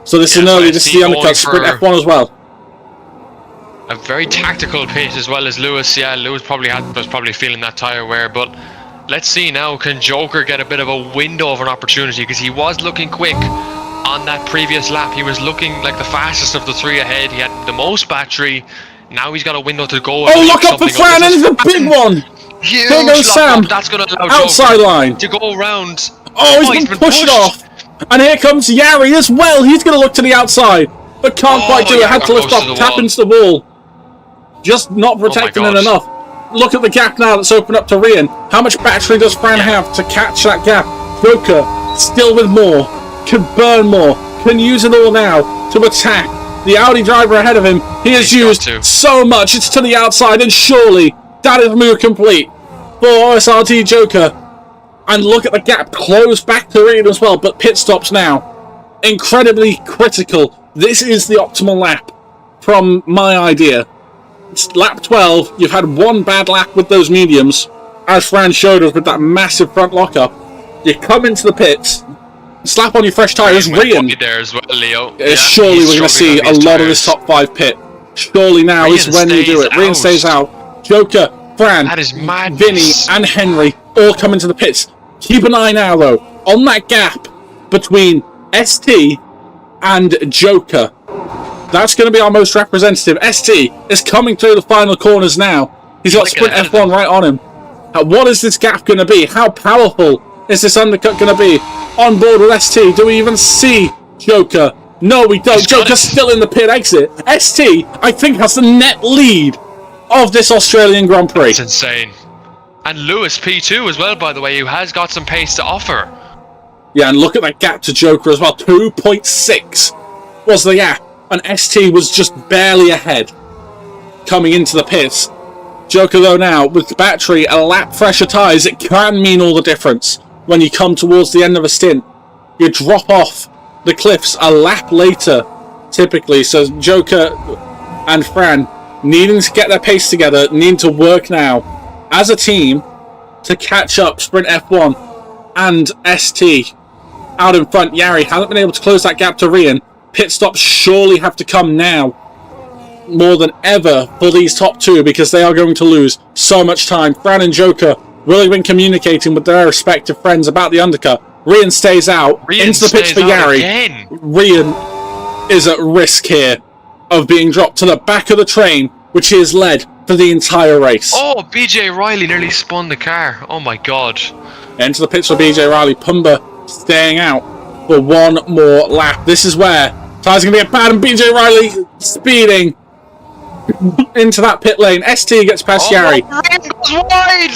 So this is an early, this is the undercut, sprint F1 as well. A very tactical pit as well as Lewis. Yeah, Lewis was probably feeling that tyre wear, but let's see now, can Joker get a bit of a window of an opportunity, because he was looking quick on that previous lap. He was looking like the fastest of the three ahead. He had the most battery. Now he's got a window to go. Oh, look up for Fran, and it's a big one! Huge Here goes Sam, that's going to allow outside Joker line to go around. Oh, he's been pushed off. And here comes Yari as well. He's going to look to the outside, but can't quite do it. Had to lift off, tap into the wall. Just not protecting it enough. Look at the gap now that's opened up to Rian. How much battery does Fran have to catch that gap? Joker, still with more. Can burn more. Can use it all now to attack the Audi driver ahead of him. He has used so much. It's to the outside, and surely that is move complete for OSRT Joker. And look at the gap close back to Rian as well, but pit stops now. Incredibly critical. This is the optimal lap from my idea. It's lap 12. You've had one bad lap with those mediums, as Fran showed us with that massive front lockup. You come into the pits, slap on your fresh tyres. Rian there as well, Leo. Surely we're going to see a lot of this top 5 pit. Surely now is when you do it. Rian stays out. Joker, Fran, Vinny and Henry all come into the pits. Keep an eye now, though, on that gap between ST and Joker. That's going to be our most representative. ST is coming through the final corners now. He's got Sprint F1 right on him. What is this gap going to be? How powerful is this undercut going to be? On board with ST. Do we even see Joker? No, we don't. Joker's still in the pit exit. ST, I think, has the net lead of this Australian Grand Prix. It's insane. And Lewis P2 as well, by the way, who has got some pace to offer. Yeah, and look at that gap to Joker as well. 2.6 was the gap. And ST was just barely ahead coming into the pits. Joker, though, now, with the battery, a lap fresher tyres, it can mean all the difference when you come towards the end of a stint. You drop off the cliffs a lap later, typically. So Joker and Fran needing to get their pace together, needing to work now as a team to catch up Sprint F1 and ST out in front. Yari hasn't been able to close that gap to Rian. Pit stops surely have to come now more than ever for these top two, because they are going to lose so much time. Fran and Joker really been communicating with their respective friends about the undercut. Rian stays out. Into the pits for Yari. Rian is at risk here of being dropped to the back of the train, which he has led for the entire race. Oh, BJ Riley nearly spun the car. Oh my god. Into the pits for BJ Riley. Pumba staying out for one more lap. This is where tyres are going to get bad, and BJ Riley speeding into that pit lane. ST gets past Yari. Rian goes wide!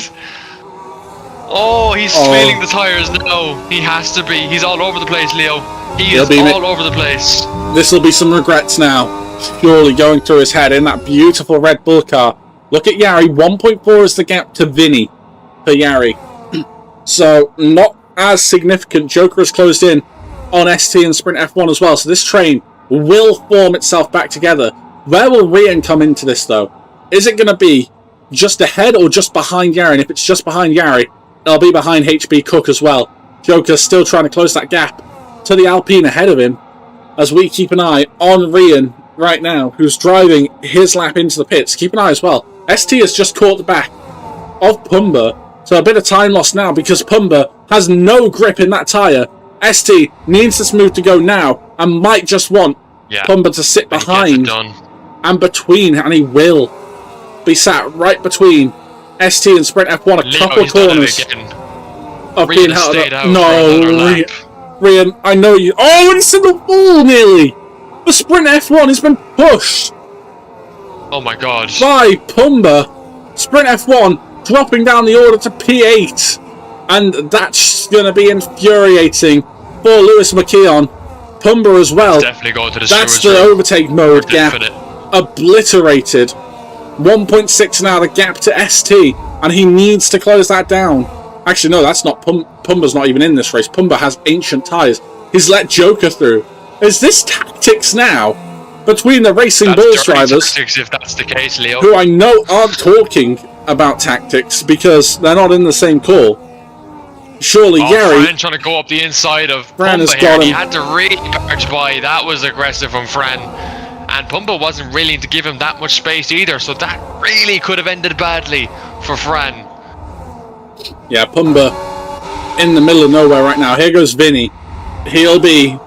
Oh, he's feeling the tyres now. He has to be. He's all over the place, Leo. He is all over the place. This will be some regrets now. Surely going through his head in that beautiful Red Bull car. Look at Yari. 1.4 is the gap to Vinny for Yari. So, not as significant. Joker has closed in on ST and Sprint F1 as well. So this train will form itself back together. Where will Rian come into this, though? Is it going to be just ahead or just behind Yari? And if it's just behind Yari, it'll be behind HB Cook as well. Joker's still trying to close that gap to the Alpine ahead of him, as we keep an eye on Rian right now, who's driving his lap into the pits. Keep an eye as well. ST has just caught the back of Pumba, so a bit of time lost now because Pumba has no grip in that tyre. ST needs this move to go now and might just want Pumba to sit behind and between, and he will be sat right between ST and Sprint F1 a couple of corners of being held up. No, Rian, I know you. Oh, it's in the wall nearly. The Sprint F1 has been pushed. Oh my god. By Pumba. Sprint F1 dropping down the order to P8. And that's going to be infuriating for Lewis McKeon. Pumba as well. Definitely going to the That's the overtake mode gap. Obliterated. 1.6 now, the gap to ST. And he needs to close that down. Actually, no, that's not. Pumba's not even in this race. Pumba has ancient tyres. He's let Joker through. Is this tactics now between the Racing Bulls drivers, tactics, if that's the case, Leo, who I know aren't talking about tactics because they're not in the same call? Surely, Yari. Fran trying to go up the inside of Fran has Pumba got here. He him. had to really barge by. That was aggressive from Fran. And Pumba wasn't willing to give him that much space either, so that really could have ended badly for Fran. Yeah, Pumba in the middle of nowhere right now. Here goes Vinny. He'll be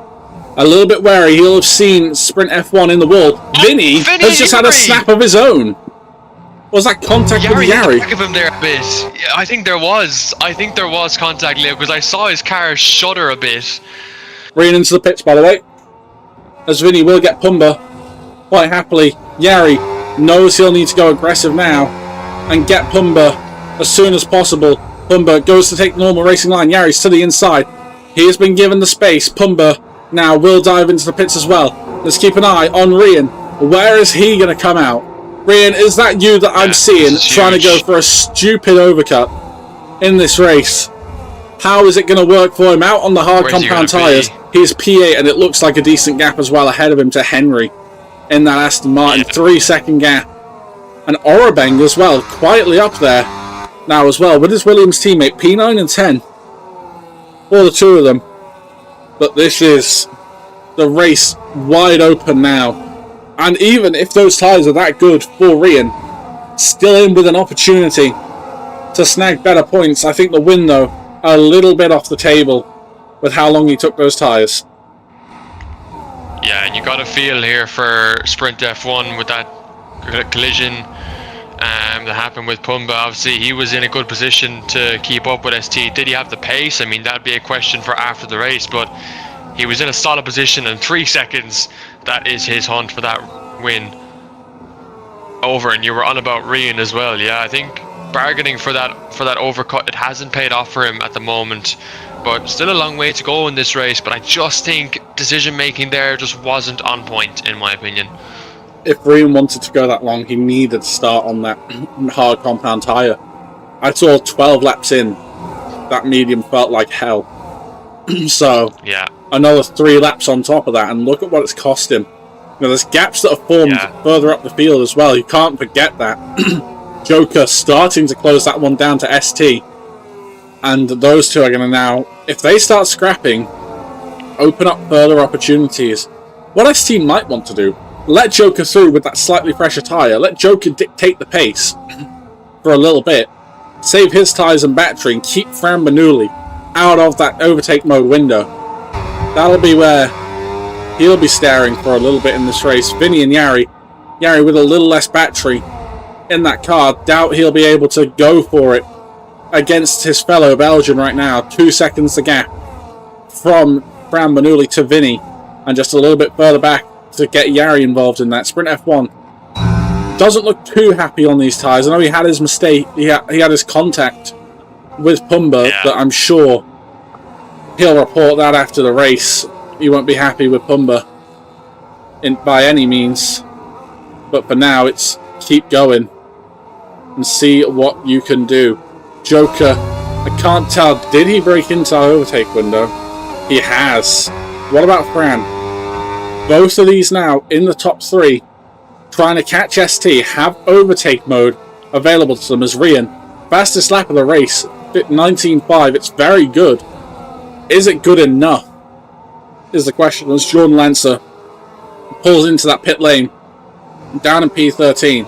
a little bit wary. He'll have seen Sprint F1 in the wall. Vinny has just had a snap of his own. Was that contact with Yari? Back of him there a bit. Yeah, I think there was contact, Leo, because I saw his car shudder a bit. Rian into the pits, by the way. As Vinny will get Pumba quite happily. Yari knows he'll need to go aggressive now and get Pumba as soon as possible. Pumba goes to take the normal racing line. Yari's to the inside. He has been given the space. Pumba now will dive into the pits as well. Let's keep an eye on Rian. Where is he going to come out? Rian, is that you that I'm seeing trying to go for a stupid overcut in this race? How is it going to work for him out on the hard compound tyres? He's P8 and it looks like a decent gap as well ahead of him to Henry in that Aston Martin. 3-second gap. And Orabeng as well, quietly up there now as well with his Williams teammate, P9 and 10 for the two of them. But this is the race wide open now. And even if those tyres are that good for Rian, still in with an opportunity to snag better points. I think the win, though, a little bit off the table with how long he took those tyres. Yeah, and you got a feel here for Sprint F1 with that collision that happened with Pumba. Obviously, he was in a good position to keep up with ST. Did he have the pace? I mean, that'd be a question for after the race, but he was in a solid position, and 3 seconds, that is his hunt for that win over. And you were on about Rian as well. Yeah, I think bargaining for that overcut, it hasn't paid off for him at the moment, but still a long way to go in this race. But I just think decision making there just wasn't on point, in my opinion. If Rian wanted to go that long, he needed to start on that hard compound tyre. I saw 12 laps in, that medium felt like hell. So yeah, another 3 laps on top of that, and look at what it's cost him. You know, there's gaps that are formed further up the field as well. You can't forget that. Joker starting to close that one down to ST, and those two are going to now, if they start scrapping, open up further opportunities. What ST might want to do, let Joker through with that slightly fresher tyre, let Joker dictate the pace for a little bit, save his tyres and battery, and keep Fran Bernoulli out of that overtake mode window. That'll be where he'll be staring for a little bit in this race. Vinny and Yari with a little less battery in that car, doubt he'll be able to go for it against his fellow Belgian right now. 2 seconds the gap from Fran Bernoulli to Vinny, and just a little bit further back to get Yari involved in that. Sprint F1 doesn't look too happy on these tyres. I know he had his mistake, he had his contact with Pumba, that I'm sure he'll report that after the race. He won't be happy with Pumba by any means, but for now it's keep going and see what you can do. Joker, I can't tell, did he break into our overtake window? He has. What about Fran? Both of these now in the top 3 trying to catch ST, have overtake mode available to them as Rian. Fastest lap of the race, 19.5. It's very good. Is it good enough? Is the question as Jordan Lancer pulls into that pit lane down in P13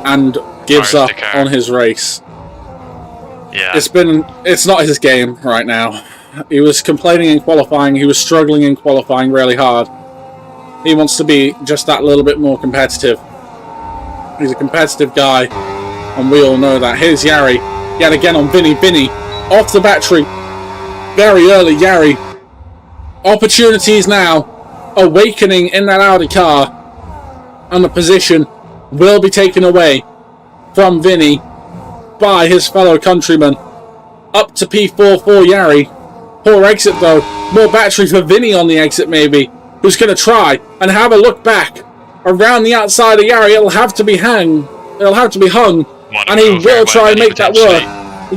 and gives up on his race. Yeah. It's not his game right now. He was complaining in qualifying, he was struggling in qualifying really hard. He wants to be just that little bit more competitive. He's a competitive guy, and we all know that. Here's Yari, yet again on Vinny. Vinny, off the battery, very early. Yari, opportunities now, awakening in that Audi car, and the position will be taken away from Vinny by his fellow countryman. Up to P4 for Yari. Poor exit though, more battery for Vinny on the exit maybe, who's going to try and have a look back around the outside of Yari. It'll have to be hung, and he will try and make that work.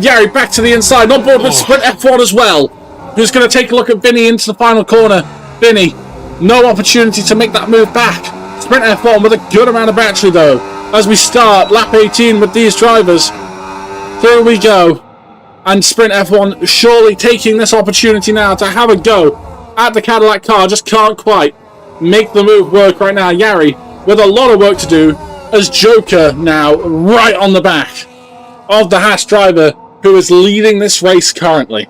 Yari back to the inside, on board with Sprint F1 as well, who's going to take a look at Vinny into the final corner. Vinny, no opportunity to make that move back. Sprint F1 with a good amount of battery though, as we start lap 18 with these drivers. Here we go. And Sprint F1 surely taking this opportunity now to have a go at the Cadillac car. Just can't quite make the move work right now. Yari with a lot of work to do, as Joker now right on the back of the Haas driver who is leading this race currently.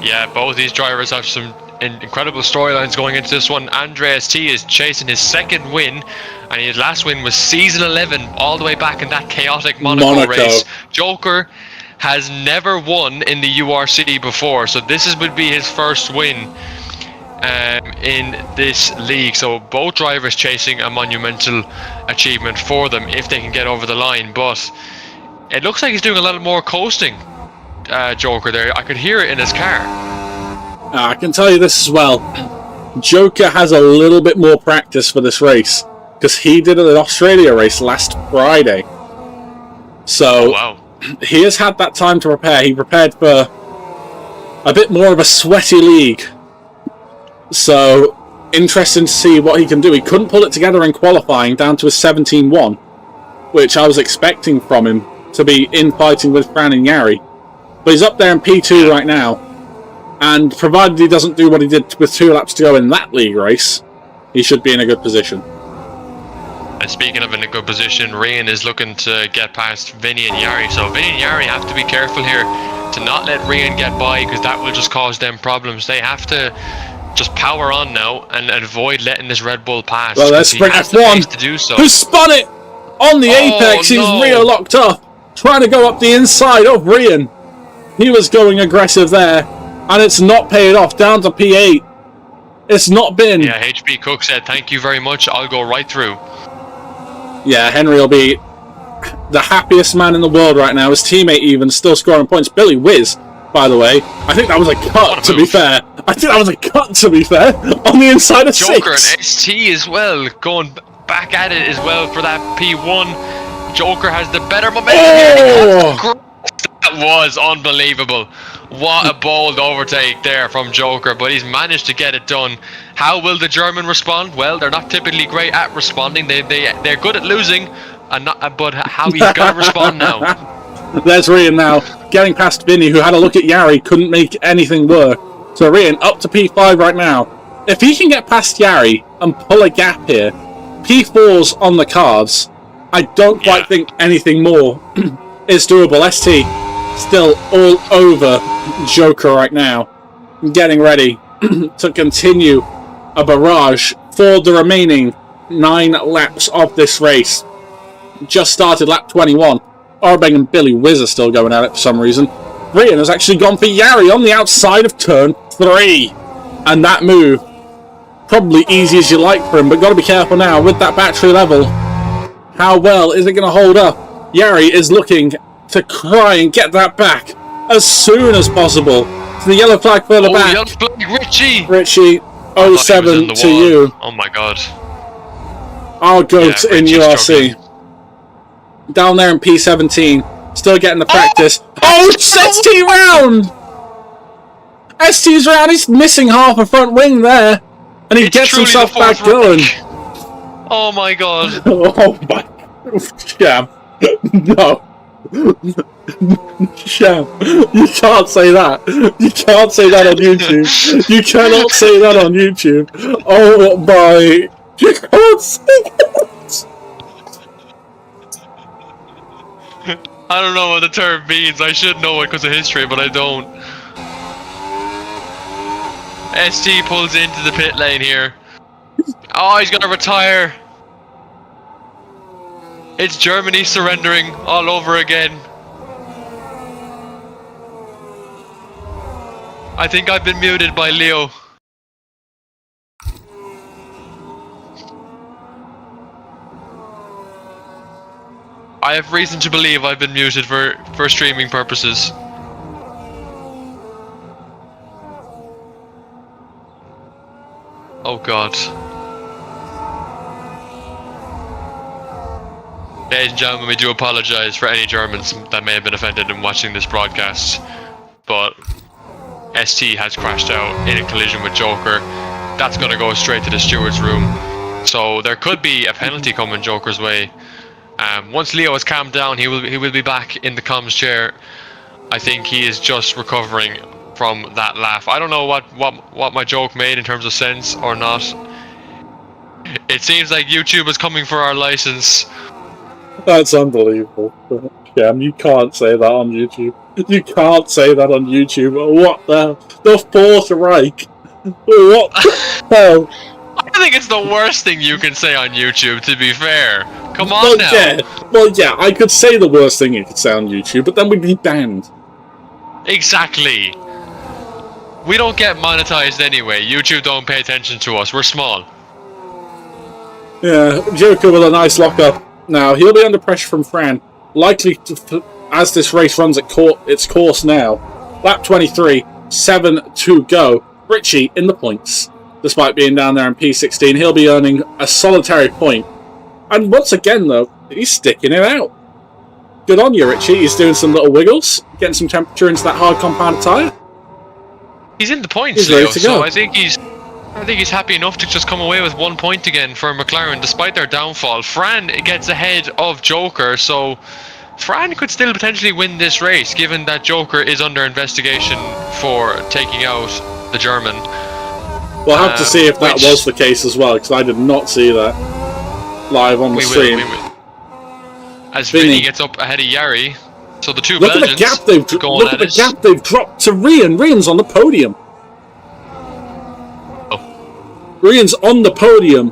Yeah, both these drivers have some incredible storylines going into this one. Andreas T is chasing his second win, and his last win was season 11, all the way back in that chaotic Monaco race. Joker has never won in the URC before, so this would be his first win in this league. So both drivers chasing a monumental achievement for them if they can get over the line, but it looks like he's doing a lot more coasting, Joker there. I could hear it in his car. I can tell you this as well. Joker has a little bit more practice for this race because he did an Australia race last Friday. So wow. He has had that time to prepare. He prepared for a bit more of a sweaty league. So interesting to see what he can do. He couldn't pull it together in qualifying down to a 17-1, which I was expecting from him to be in fighting with Fran and Yari. But he's up there in P2 right now. And provided he doesn't do what he did with 2 laps to go in that league race, he should be in a good position. And speaking of in a good position, Rian is looking to get past Vinny and Yari. So Vinny and Yari have to be careful here to not let Rian get by, because that will just cause them problems. They have to just power on now and avoid letting this Red Bull pass. Well, let's Sprint F1. To do so. Who spun it on the apex? No. He's Rio locked up, trying to go up the inside of Rian. He was going aggressive there, and it's not paid off. Down to P8. It's not been. Yeah, HB Cook said, thank you very much. I'll go right through. Yeah, Henry will be the happiest man in the world right now. His teammate even still scoring points. Billy Whiz, by the way. I think that was a cut, to be fair. On the inside of Joker 6. and ST as well, going back at it as well for that P1. Joker has the better momentum here. That was unbelievable. What a bold overtake there from Joker, but he's managed to get it done. How will the German respond? Well, they're not typically great at responding. They're good at losing, and not, but how he's going to respond now. There's Rian now, getting past Vinny, who had a look at Yari, couldn't make anything work. So Rian up to P5 right now. If he can get past Yari and pull a gap here, P4's on the cards. I don't quite think anything more is doable. ST still all over Joker right now, getting ready to continue a barrage for the remaining 9 laps of this race. Just started lap 21. Orbeng and Billy Whiz are still going at it for some reason. Rian has actually gone for Yari on the outside of turn 3. And that move, probably easy as you like for him, but got to be careful now with that battery level. How well is it going to hold up? Yari is looking to try and get that back as soon as possible. To the yellow flag further back. Yellow flag, Richie, 07 to you. Oh my god. Our GOAT in URC. Down there in P17. Still getting the practice. Oh, ST round! ST's round. He's missing half a front wing there. And he gets himself back going. Oh my god. Oh my. Sham. No. Sham. You can't say that. You can't say that on YouTube. You cannot say that on YouTube. Oh my. You can't say that. I don't know what the term means. I should know it because of history, but I don't. ST pulls into the pit lane here. Oh, he's gonna retire. It's Germany surrendering all over again. I think I've been muted by Leo. I have reason to believe I've been muted for streaming purposes. Oh god. Ladies and gentlemen, we do apologise for any Germans that may have been offended in watching this broadcast, but ST has crashed out in a collision with Joker. That's going to go straight to the steward's room, so there could be a penalty coming Joker's way. Once Leo has calmed down, he will be back in the comms chair I think he is just recovering from that laugh. I don't know what my joke made in terms of sense or not. It seems like YouTube is coming for our license. That's unbelievable. Cam, you can't say that on YouTube. You can't say that on YouTube. What the hell? The Fourth Reich. What the hell? I think it's the worst thing you can say on YouTube, to be fair. Come on now. Well, yeah, I could say the worst thing you could say on YouTube, but then we'd be banned. Exactly. We don't get monetized anyway. YouTube don't pay attention to us. We're small. Yeah, Joker with a nice lock-up. Now, he'll be under pressure from Fran. Likely to, as this race runs its course now. Lap 23, 7 to go. Richie in the points. Despite being down there in P16, he'll be earning a solitary point. And once again, though, he's sticking it out. Good on you, Richie. He's doing some little wiggles, getting some temperature into that hard compound tyre. He's in the points, Leo, so I think he's happy enough to just come away with 1 point again for McLaren, despite their downfall. Fran gets ahead of Joker, so Fran could still potentially win this race, given that Joker is under investigation for taking out the German. We'll have to see if that was the case as well, because I did not see that live on the stream. As Vinny gets up ahead of Yari, so the two look Belgians at the gap they've dropped to Rian. Rian's on the podium. Rian's on the podium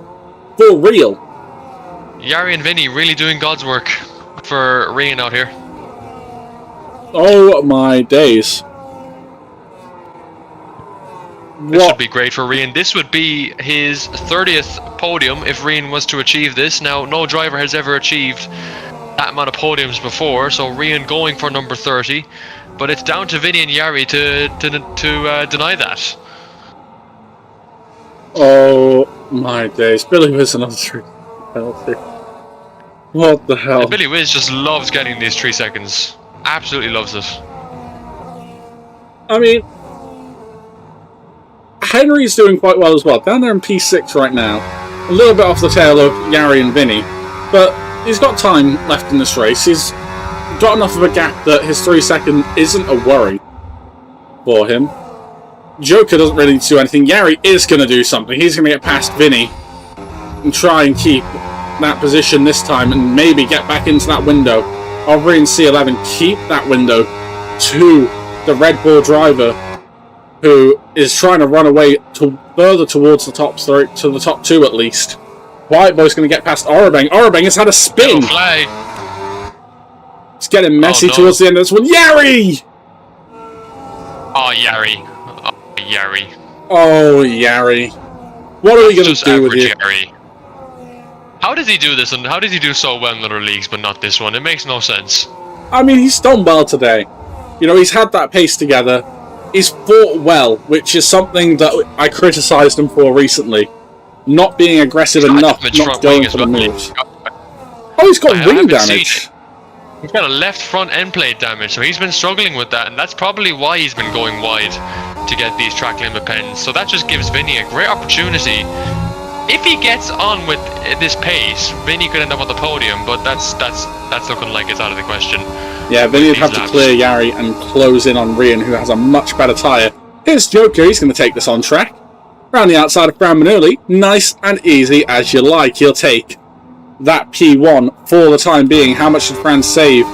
for real. Yari and Vinny really doing God's work for Rian out here. Oh my days. This would be great for Rian. This would be his 30th podium if Rian was to achieve this. Now, no driver has ever achieved that amount of podiums before, so Rian going for number 30. But it's down to Vinny and Yari to deny that. Oh my days. Billy Wiz another 3 penalty. What the hell? And Billy Wiz just loves getting these 3 seconds. Absolutely loves it. I mean, Henry's doing quite well as well. Down there in P6 right now. A little bit off the tail of Yari and Vinny. But he's got time left in this race. He's got enough of a gap that his 3 second isn't a worry for him. Joker doesn't really need to do anything. Yari is going to do something. He's going to get past Vinny and try and keep that position this time and maybe get back into that window. I'll bring C11, keep that window to the Red Bull driver who is trying to run away further towards the top 3, to the top 2 at least. White Boy's going to get past Orabeng. Orabeng has had a spin. It's getting messy towards the end of this one. Yari! Oh, Yari. Yari. Oh, Yari. What are we going to do with you? Yari. How does he do this, and how does he do so well in other leagues but not this one? It makes no sense. I mean, he's done well today. You know, he's had that pace together. He's fought well, which is something that I criticised him for recently. Not being aggressive enough, not going for the moves. Oh, he's got wing damage. He's got a left front end plate damage, so he's been struggling with that, and that's probably why he's been going wide to get these track limit pens. So that just gives Vinny a great opportunity. If he gets on with this pace, Vinny could end up on the podium, but that's looking like it's out of the question. Yeah, Vinny would have to clear Yari and close in on Rian, who has a much better tyre. Here's Joker, he's going to take this on track. Round the outside of Fran Manuli, nice and easy as you like. He'll take that P1 for the time being. How much did Fran save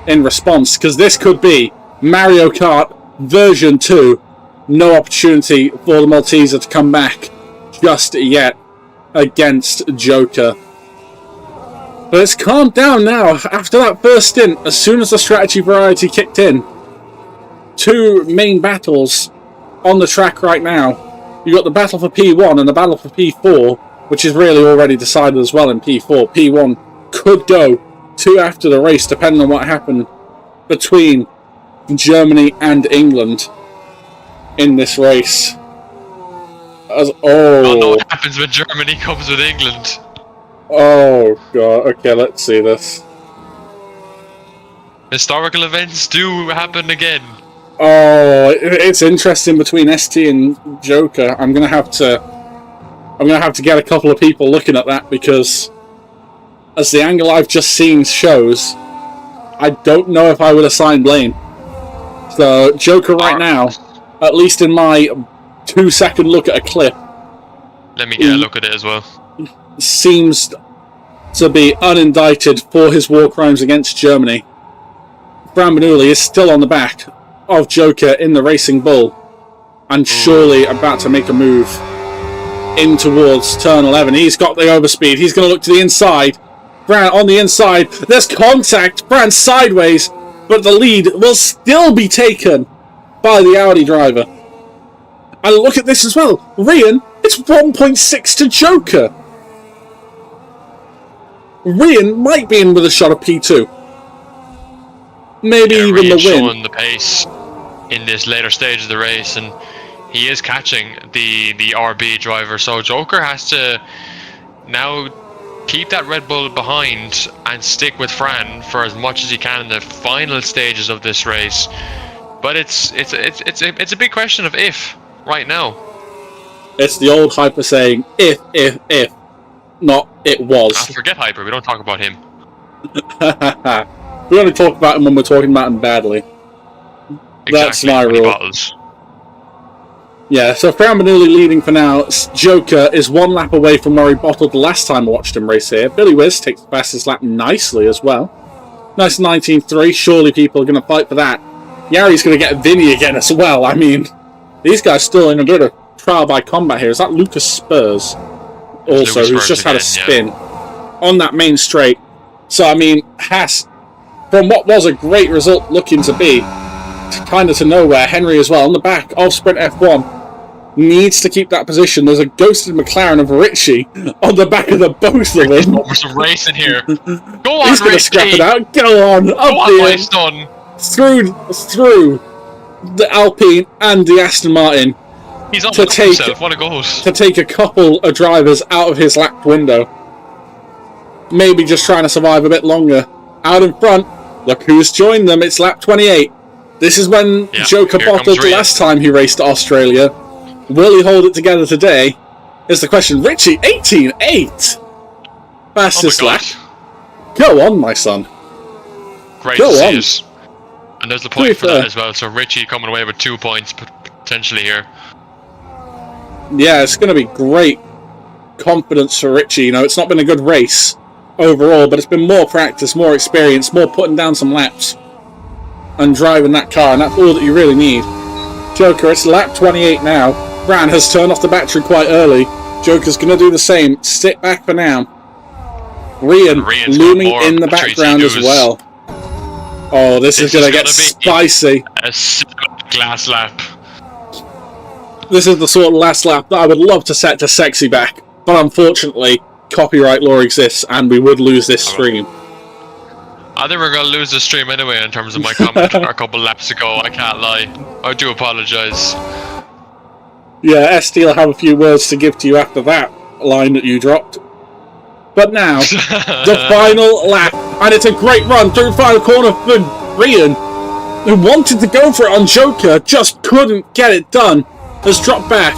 in response? Because this could be Mario Kart version 2. No opportunity for the Malteser to come back just yet against Joker. But it's calmed down now after that first stint. As soon as the strategy variety kicked in, 2 main battles on the track right now. You've got the battle for P1 and the battle for P4, which is really already decided as well in P4. P1 could go to after the race, depending on what happened between Germany and England in this race. Oh no, what happens when Germany comes with England? Oh god, okay, let's see this. Historical events do happen again. Oh, it's interesting between ST and Joker. I'm gonna have to get a couple of people looking at that, because as the angle I've just seen shows, I don't know if I would assign blame. So, Joker right now, at least in my 2-second look at a clip, let me get a look at it as well. seems to be unindicted for his war crimes against Germany. Fran Bernoulli is still on the back of Joker in the Racing Bull, and surely about to make a move in towards turn 11. He's got the overspeed. He's going to look to the inside. Fran on the inside. There's contact. Fran sideways, but the lead will still be taken by the Audi driver. And look at this as well. Rian, it's 1.6 to Joker. Rian might be in with a shot of P2. Maybe even the win. Showing the pace in this later stage of the race, and he is catching the RB driver. So Joker has to now keep that Red Bull behind and stick with Fran for as much as he can in the final stages of this race. But it's a big question of if right now. It's the old Hyper saying if, not it was. Forget Hyper. We don't talk about him. We only talk about him when we're talking about him badly. That's my rule. Bottles. Yeah, so Fran Bernoulli leading for now. Joker is 1 lap away from where he bottled the last time I watched him race here. Billy Wiz takes the fastest lap nicely as well. Nice 19.3. Surely people are going to fight for that. Yari's going to get Vinny again as well. I mean, these guys still in a bit of trial by combat here. Is that Lucas Spurs? Also, who's just had a spin on that main straight. So, I mean, Haas, from what was a great result looking to be, kind of to nowhere, Henry as well, on the back of Sprint F1, needs to keep that position. There's a ghosted McLaren of Richie on the back of the both of them. We're some racing here. Go on, He's going to scrap it out. Go on, up the son. Through the Alpine and the Aston Martin. He's on himself. What a goal. To take a couple of drivers out of his lap window. Maybe just trying to survive a bit longer. Out in front, look who's joined them. It's lap 28. This is when Joker bottled the last time he raced at Australia. Will he hold it together today? Is the question. Richie, 18.8. Fastest lap. Go on, my son. Great to see us. And there's the point for that as well. So Richie coming away with 2 points potentially here. Yeah, it's going to be great confidence for Richie. You know, it's not been a good race overall, but it's been more practice, more experience, more putting down some laps and driving that car, and that's all that you really need. Joker, it's lap 28 now. Fran has turned off the battery quite early. Joker's going to do the same. Sit back for now. Rian looming in the background as well. Oh, this is going to get spicy. A glass lap. This is the sort of last lap that I would love to set to sexy back, but unfortunately, copyright law exists and we would lose this stream. I think we're going to lose the stream anyway in terms of my comment a couple laps ago. I can't lie. I do apologise. Yeah, ST will have a few words to give to you after that line that you dropped. But now, the final lap, and it's a great run through the final corner for Rian, who wanted to go for it on Joker, just couldn't get it done. Has dropped back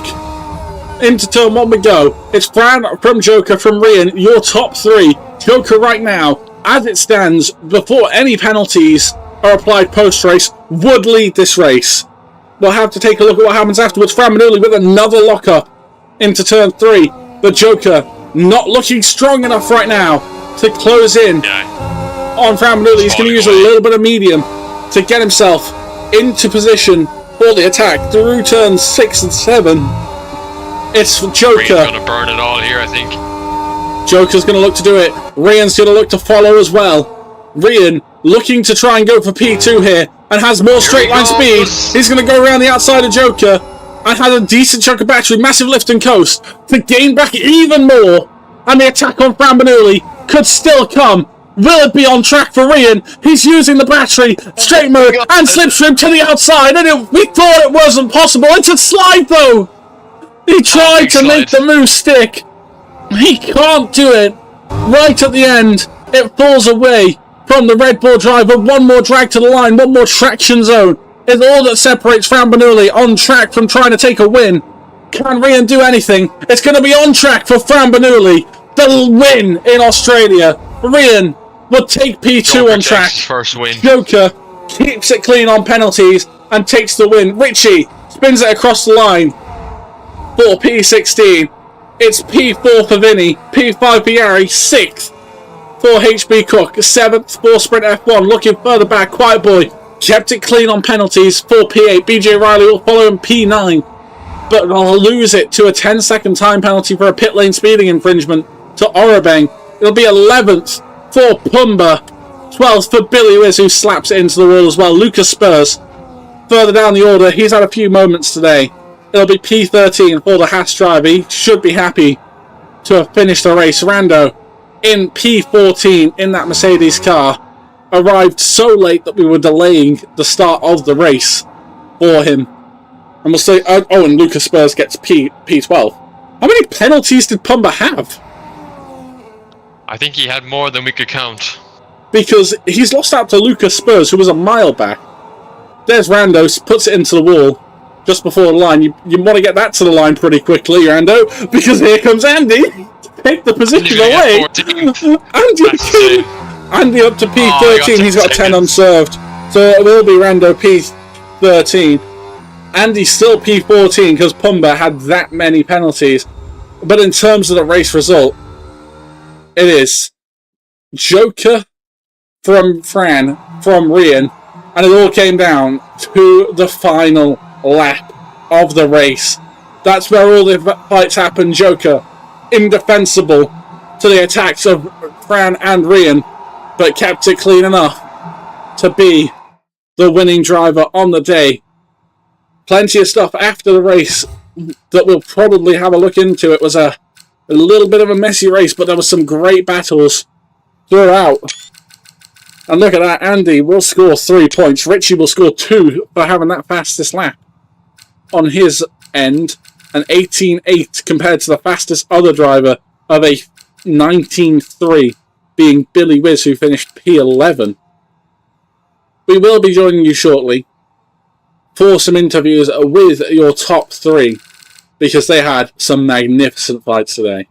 into turn 1 we go. It's Fran from Joker from Rian, your top 3. Joker right now, as it stands, before any penalties are applied post-race, would lead this race. We'll have to take a look at what happens afterwards. Fran Bernoulli with another lock-up into turn 3. The Joker not looking strong enough right now to close in on Fran Bernoulli. He's going to use a little bit of medium to get himself into position for the attack through turns 6 and 7. It's Joker. Rian's going to burn it all here, I think. Joker's going to look to do it. Rian's going to look to follow as well. Rian looking to try and go for P2 here and has more straight line speed. He's going to go around the outside of Joker and has a decent chunk of battery, massive lift and coast to gain back even more. And the attack on Fran Bernoulli could still come. Will it be on track for Rian? He's using the battery, straight mode, and slipstream to the outside, and we thought it wasn't possible. It's a slide, though. He tried to make the move stick. He can't do it. Right at the end, it falls away from the Red Bull driver. One more drag to the line, one more traction zone. It's all that separates Fran Bernoulli on track from trying to take a win. Can Rian do anything? It's going to be on track for Fran Bernoulli. The win in Australia. Rian will take P2 on track. First win. Joker keeps it clean on penalties, and takes the win. Richie spins it across the line for P16. It's P4 for Vinny, P5 for Yari, 6th for HB Cook, 7th for Sprint F1. Looking further back, Quiet Boy kept it clean on penalties for P8. BJ Riley will follow him P9, but will lose it to a 10-second time penalty for a pit lane speeding infringement to Orobeng. It'll be 11th for Pumba, 12th for Billy Wiz, who slaps it into the wall as well. Lucas Spurs further down the order. He's had a few moments today. It'll be P13 for the Haas driver. He should be happy to have finished the race. Rando in P14 in that Mercedes car arrived so late that we were delaying the start of the race for him. And we'll say, and Lucas Spurs gets P12. How many penalties did Pumba have? I think he had more than we could count. Because he's lost out to Lucas Spurs, who was a mile back. There's Rando, puts it into the wall just before the line. You want to get that to the line pretty quickly, Rando, because here comes Andy to take the position away. Andy up to P13. He's got 10 unserved. So it will be Rando P13. Andy's still P14 because Pumba had that many penalties. But in terms of the race result, it is Joker from Fran, from Rian, and it all came down to the final lap of the race. That's where all the fights happened. Joker, indefensible to the attacks of Fran and Rian, but kept it clean enough to be the winning driver on the day. Plenty of stuff after the race that we'll probably have a look into. It was a little bit of a messy race, but there were some great battles throughout. And look at that, Andy will score 3 points. Richie will score 2 for having that fastest lap on his end. An 18.8 compared to the fastest other driver of a 19.3, being Billy Wiz, who finished P11. We will be joining you shortly for some interviews with your top 3, because they had some magnificent fights today.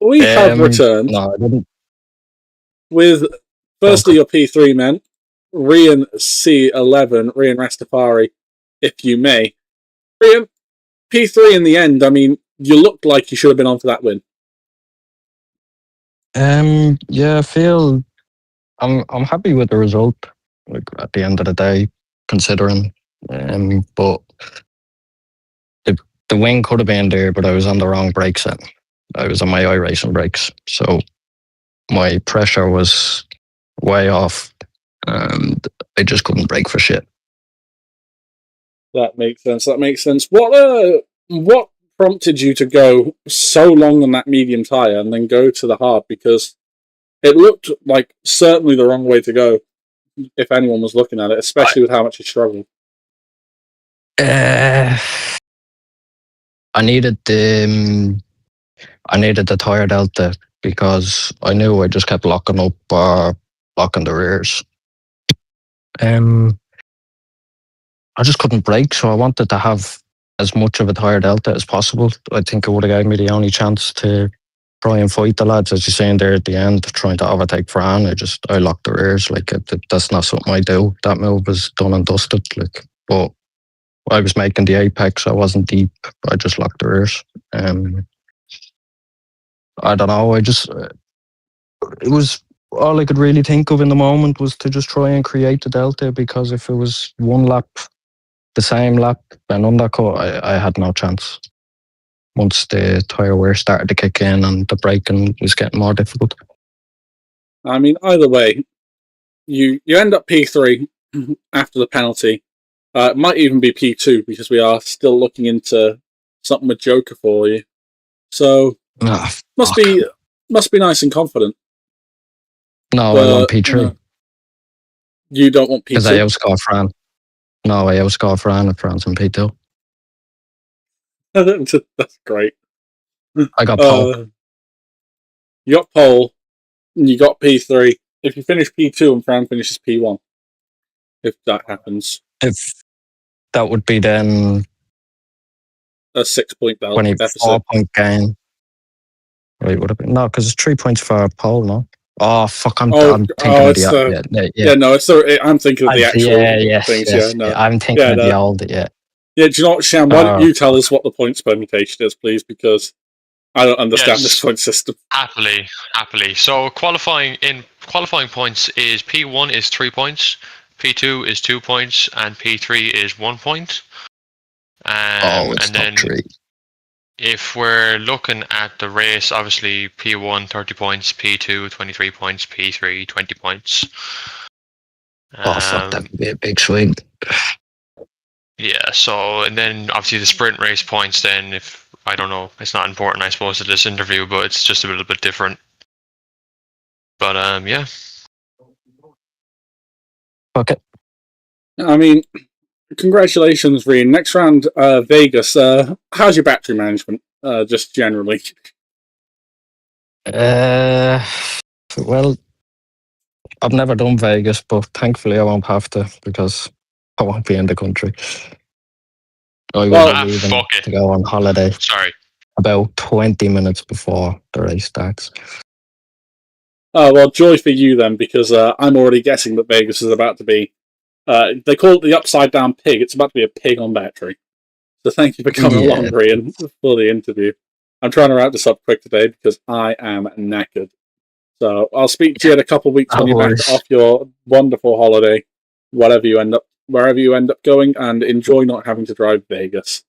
we have returned No, I didn't. with, firstly, Okay. your P3 men, Rian C11, Rian Rastafari, if you may. Rian, P3 in the end, I mean, you looked like you should have been on for that win. Yeah, I feel I'm happy with the result. Like at the end of the day, considering, but the win could have been there, but I was on the wrong brake set. I was on my iRacing brakes, so my pressure was way off, and I just couldn't brake for shit. That makes sense. That makes sense. What prompted you to go so long on that medium tire and then go to the hard? Because it looked like certainly the wrong way to go if anyone was looking at it, especially with how much you struggled. I needed the tire delta because I knew I just kept locking up or locking the rears. I just couldn't brake, so I wanted to have as much of a tire delta as possible. I think it would have gave me the only chance to try and fight the lads, as you're saying there at the end, trying to overtake Fran. I locked the rears. Like that's not something I do. That move was done and dusted. Like, but I was making the apex. I wasn't deep. I just locked the rears. I don't know. It was all I could really think of in the moment was to just try and create the delta, because if it was one lap, the same lap, and undercut, I had no chance. Once the tyre wear started to kick in and the braking was getting more difficult. I mean, either way, you end up P3 after the penalty. It might even be P2 because we are still looking into something with Joker for you. So must be nice and confident. No, but, I want P3. You don't want P2? Because I outscored Fran. No, I outscored Fran at France in P2. That's great. I got pole. You got pole, and you got P3. If you finish P2 and Fran finishes P1, if that happens. If that would be then a 6-point deficit. 24-point gain. Right, would it be? No, because it's 3 points for pole, no? Oh, fuck, I'm thinking of the... I'm thinking of the actual things. Yes. No. I'm thinking of the old, Yeah, do you know what, Sham? Why don't you tell us what the points permutation is, please? Because I don't understand this point system. Happily. So qualifying points is P1 is 3 points, P2 is 2 points, and P3 is 1 point. It's and then 3. If we're looking at the race, obviously P1 30 points, P2 23 points, P3 20 points. Fuck, that would be a big swing. Yeah, so, and then obviously the sprint race points, then, if, I don't know, it's not important, I suppose, to this interview, but it's just a little bit different. But, yeah. Okay. I mean, congratulations, Rian. Next round, Vegas. How's your battery management, just generally? Well, I've never done Vegas, but thankfully I won't have to, because I won't be in the country. I will be leaving to go on holiday. Sorry. About 20 minutes before the race starts. Oh, well, joy for you then, because I'm already guessing that Vegas is about to be... they call it the upside down pig. It's about to be a pig on battery. So thank you for coming along, Rian, for the interview. I'm trying to wrap this up quick today because I am knackered. So I'll speak to you in a couple of weeks when you're back off your wonderful holiday, wherever you end up going, and enjoy not having to drive Vegas.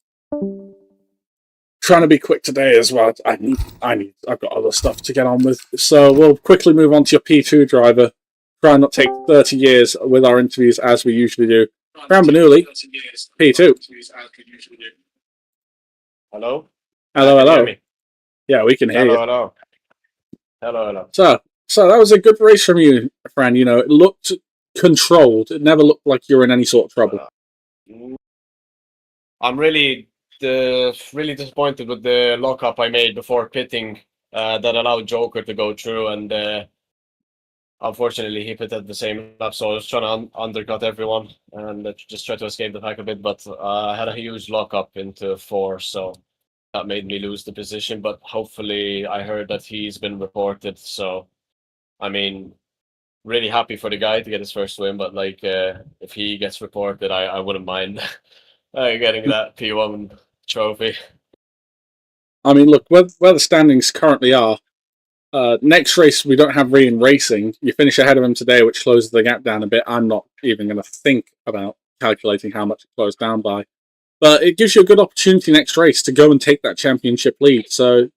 Trying to be quick today as well. I've got other stuff to get on with. So we'll quickly move on to your P2 driver. Try and not take 30 years with our interviews as we usually do. Fran Bernoulli, P2. Hello? Hello. Yeah, we can hear you. Hello. So that was a good race from you, Fran. You know, it looked controlled. It never looked like you were in any sort of trouble. I'm really disappointed with the lockup I made before pitting that allowed Joker to go through, and unfortunately he pitted at the same lap, so I was trying to undercut everyone and just try to escape the pack a bit, but I had a huge lockup into 4, so that made me lose the position. But hopefully, I heard that he's been reported. So, I mean, really happy for the guy to get his first win. But like, if he gets reported, I wouldn't mind getting that P1 trophy. I mean, look, where the standings currently are, next race we don't have Rian racing. You finish ahead of him today, which closes the gap down a bit. I'm not even going to think about calculating how much it closed down by. But it gives you a good opportunity next race to go and take that championship lead. So,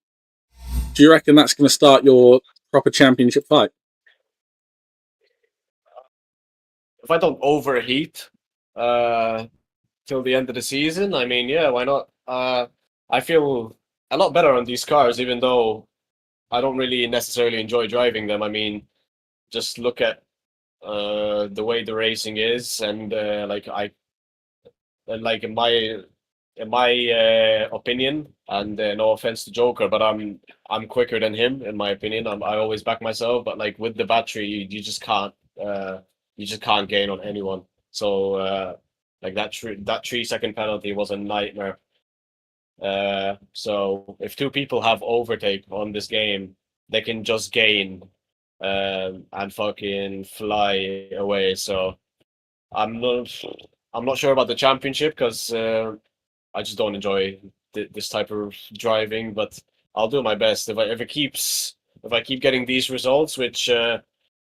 do you reckon that's going to start your proper championship fight? If I don't overheat till the end of the season, I mean, yeah, why not? I feel a lot better on these cars, even though I don't really necessarily enjoy driving them. I mean, just look at the way the racing is, and like in my opinion, and no offense to Joker, but I'm quicker than him in my opinion. I always back myself, but like with the battery, you just can't gain on anyone. So like that 3 second penalty was a nightmare. So if two people have overtake on this game, they can just gain and fucking fly away. So I'm not sure about the championship because I just don't enjoy this type of driving. But I'll do my best if I keep getting these results, which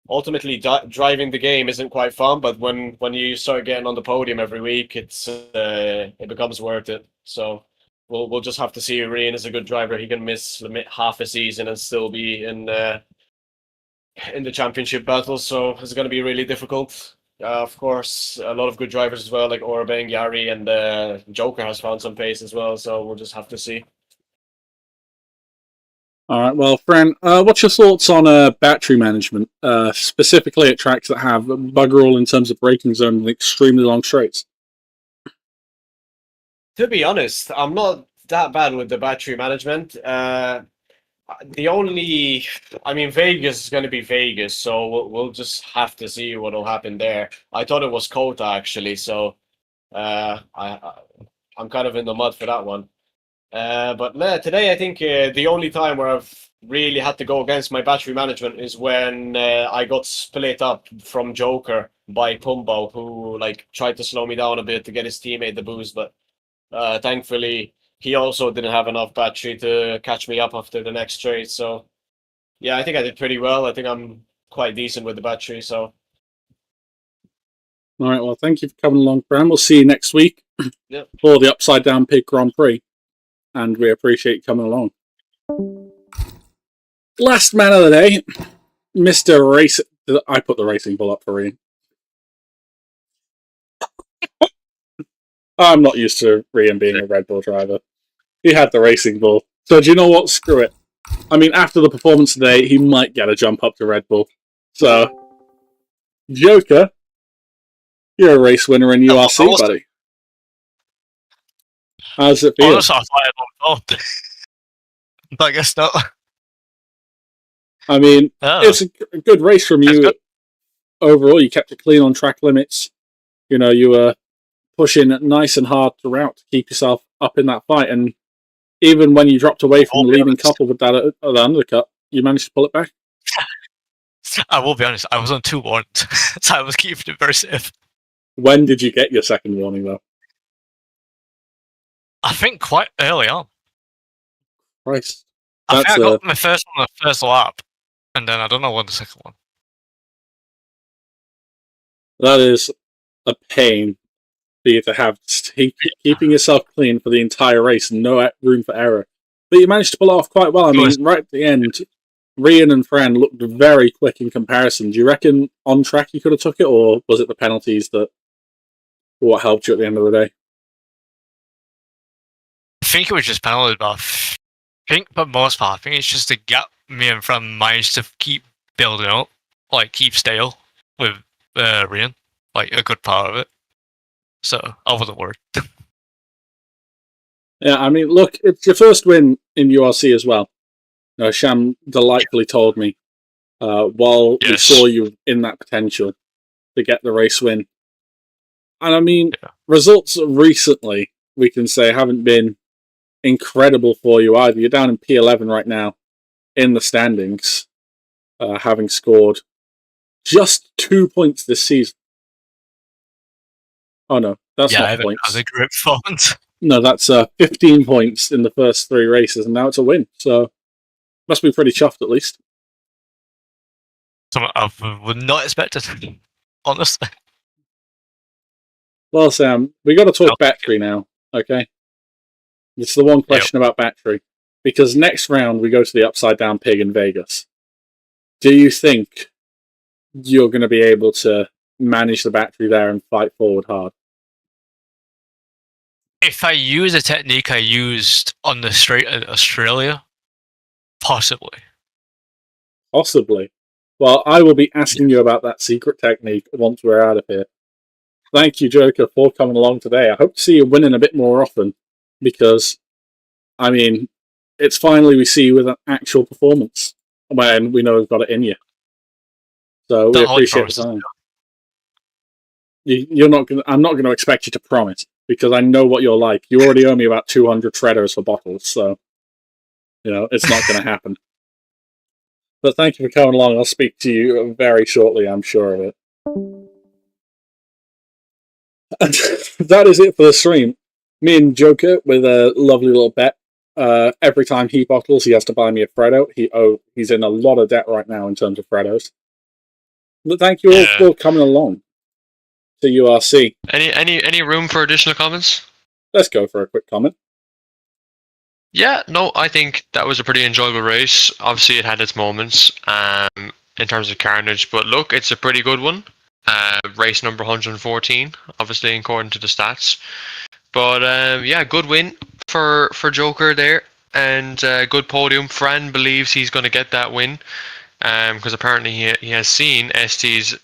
ultimately driving the game isn't quite fun. But when you start getting on the podium every week, it becomes worth it. So. We'll just have to see. Rian is a good driver. He can miss half a season and still be in the championship battle. So it's going to be really difficult. Of course, a lot of good drivers as well, like Orbang, Yari, and Joker has found some pace as well. So we'll just have to see. All right, well, Fran, what's your thoughts on battery management, specifically at tracks that have bugger all in terms of braking zone and extremely long straights? To be honest, I'm not that bad with the battery management. I mean, Vegas is going to be Vegas, so we'll just have to see what'll happen there. I thought it was Kota actually, so I'm kind of in the mud for that one. But today I think the only time where I've really had to go against my battery management is when I got split up from Joker by Pumbo, who like tried to slow me down a bit to get his teammate the boost, but. Thankfully, he also didn't have enough battery to catch me up after the next straight. So, yeah, I think I did pretty well. I think I'm quite decent with the battery. So, All right, well, thank you for coming along, Fran. We'll see you next week yeah. for the Upside Down Pig Grand Prix, and we appreciate you coming along. Last man of the day, Mr. Race. I put the racing bull up for Rian. I'm not used to Rian being a Red Bull driver. He had the racing bull. So do you know what? Screw it. I mean, after the performance today, he might get a jump up to Red Bull. So, Joker, you're a race winner in URC, buddy. How's it feel? Honestly, I thought I but I guess not. I mean, it's a good race from you. Overall, you kept it clean on track limits. You know, you were pushing nice and hard throughout to keep yourself up in that fight. And even when you dropped away from the leading couple with that undercut, you managed to pull it back. I will be honest, I was on 2 warnings, so I was keeping it very safe. When did you get your second warning, though? I think quite early on. Christ. I think I got my first one on the first lap, and then I don't know when the second one. That is a pain for you to have, keeping yourself clean for the entire race, no room for error. But you managed to pull it off quite well. I mean, right at the end, Rian and Fran looked very quick in comparison. Do you reckon on track you could have took it, or was it the penalties that what helped you at the end of the day? I think it was just penalties, but I think for the most part, I think it's just the gap me and Fran managed to keep building up, like keep stale with Rian, like a good part of it. So I wasn't worried. Yeah, I mean, look, it's your first win in URC as well. Sham delightfully told me while we saw you in that potential to get the race win. And I mean, results recently, we can say, haven't been incredible for you either. You're down in P11 right now in the standings, having scored just 2 points this season. Oh no, that's not points. I have a great performance. No, that's 15 points in the first 3 races, and now it's a win. So must be pretty chuffed at least. Something I would not expect it, honestly. Well, Sam, we got to talk battery now, okay? It's the one question about battery. Because next round we go to the Upside Down Pig in Vegas. Do you think you're going to be able to manage the battery there and fight forward hard? If I use a technique I used on the straight in Australia, possibly. Possibly. Well, I will be asking you about that secret technique once we're out of here. Thank you, Joker, for coming along today. I hope to see you winning a bit more often because, I mean, it's finally we see you with an actual performance when we know we've got it in you. So we appreciate the time. You're not gonna. I'm not going to expect you to promise because I know what you're like. You already owe me about 200 treaders for bottles, so it's not going to happen. But thank you for coming along. I'll speak to you very shortly. I'm sure of it. And that is it for the stream. Me and Joker with a lovely little bet. Every time he bottles, he has to buy me a Freddo. He's in a lot of debt right now in terms of Freddos. But thank you all for coming along to URC. Any room for additional comments? Let's go for a quick comment. Yeah, no, I think that was a pretty enjoyable race. Obviously, it had its moments in terms of carnage, but look, it's a pretty good one. Race number 114, obviously, according to the stats. But yeah, good win for Joker there, and good podium. Fran believes he's going to get that win because apparently he has seen ST's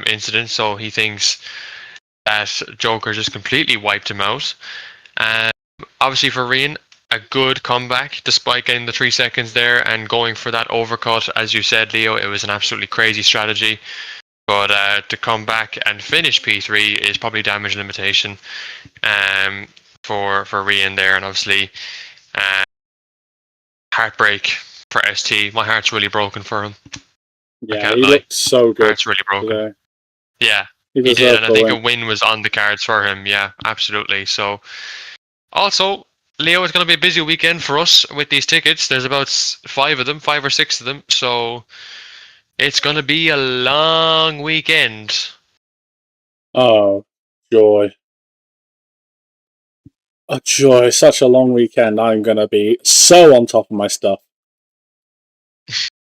incident, so he thinks that Joker just completely wiped him out. Obviously, for Rian, a good comeback despite getting the 3 seconds there and going for that overcut. As you said, Leo, it was an absolutely crazy strategy. But to come back and finish P3 is probably damage limitation for Rian there. And obviously, heartbreak for ST. My heart's really broken for him. Yeah, he looked so good. Heart's really broken. Today. Yeah, he did. And I think a win was on the cards for him. Yeah, absolutely. So, also, Leo, it's going to be a busy weekend for us with these tickets. There's about 5 or 6 of them. So, it's going to be a long weekend. Oh, joy. Oh, joy. Such a long weekend. I'm going to be so on top of my stuff.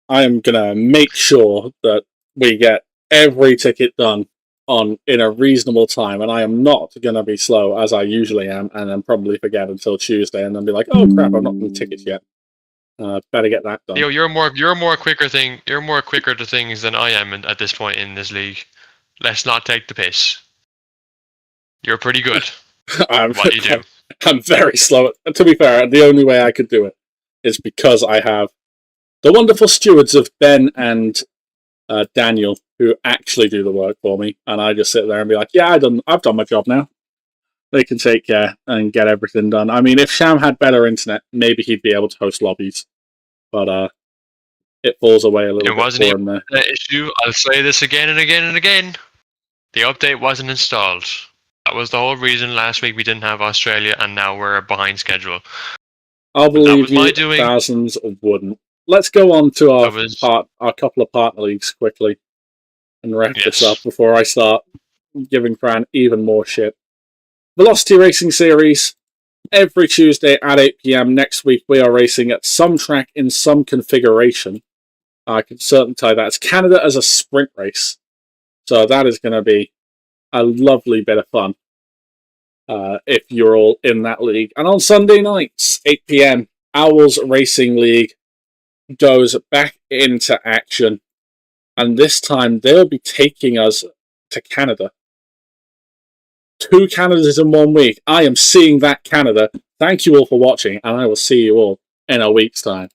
I am going to make sure that we get every ticket done in a reasonable time, and I am not going to be slow as I usually am, and then probably forget until Tuesday, and then be like, "Oh crap, I've not done tickets yet." Better get that done. You're more quicker to things than I am at this point in this league. Let's not take the piss. You're pretty good. What you do? I'm very slow. To be fair, the only way I could do it is because I have the wonderful stewards of Ben and Daniel who actually do the work for me, and I just sit there and be like, "Yeah, I've done my job now." They can take care and get everything done. I mean, if Sham had better internet, maybe he'd be able to host lobbies, but it falls away a little bit. It wasn't even an issue. I'll say this again and again and again. The update wasn't installed. That was the whole reason last week we didn't have Australia, and now we're behind schedule. I'll believe you. Thousands wouldn't. Let's go on to our couple of partner leagues quickly and wrap this up before I start giving Fran even more shit. Velocity Racing Series, every Tuesday at 8 PM. Next week we are racing at some track in some configuration. I can certainly tell you that. It's Canada as a sprint race. So that is going to be a lovely bit of fun if you're all in that league. And on Sunday nights, 8 PM, Owls Racing League goes back into action. And this time they'll be taking us to Canada. 2 Canadas in 1 week. I am seeing that Canada. Thank you all for watching, and I will see you all in a week's time.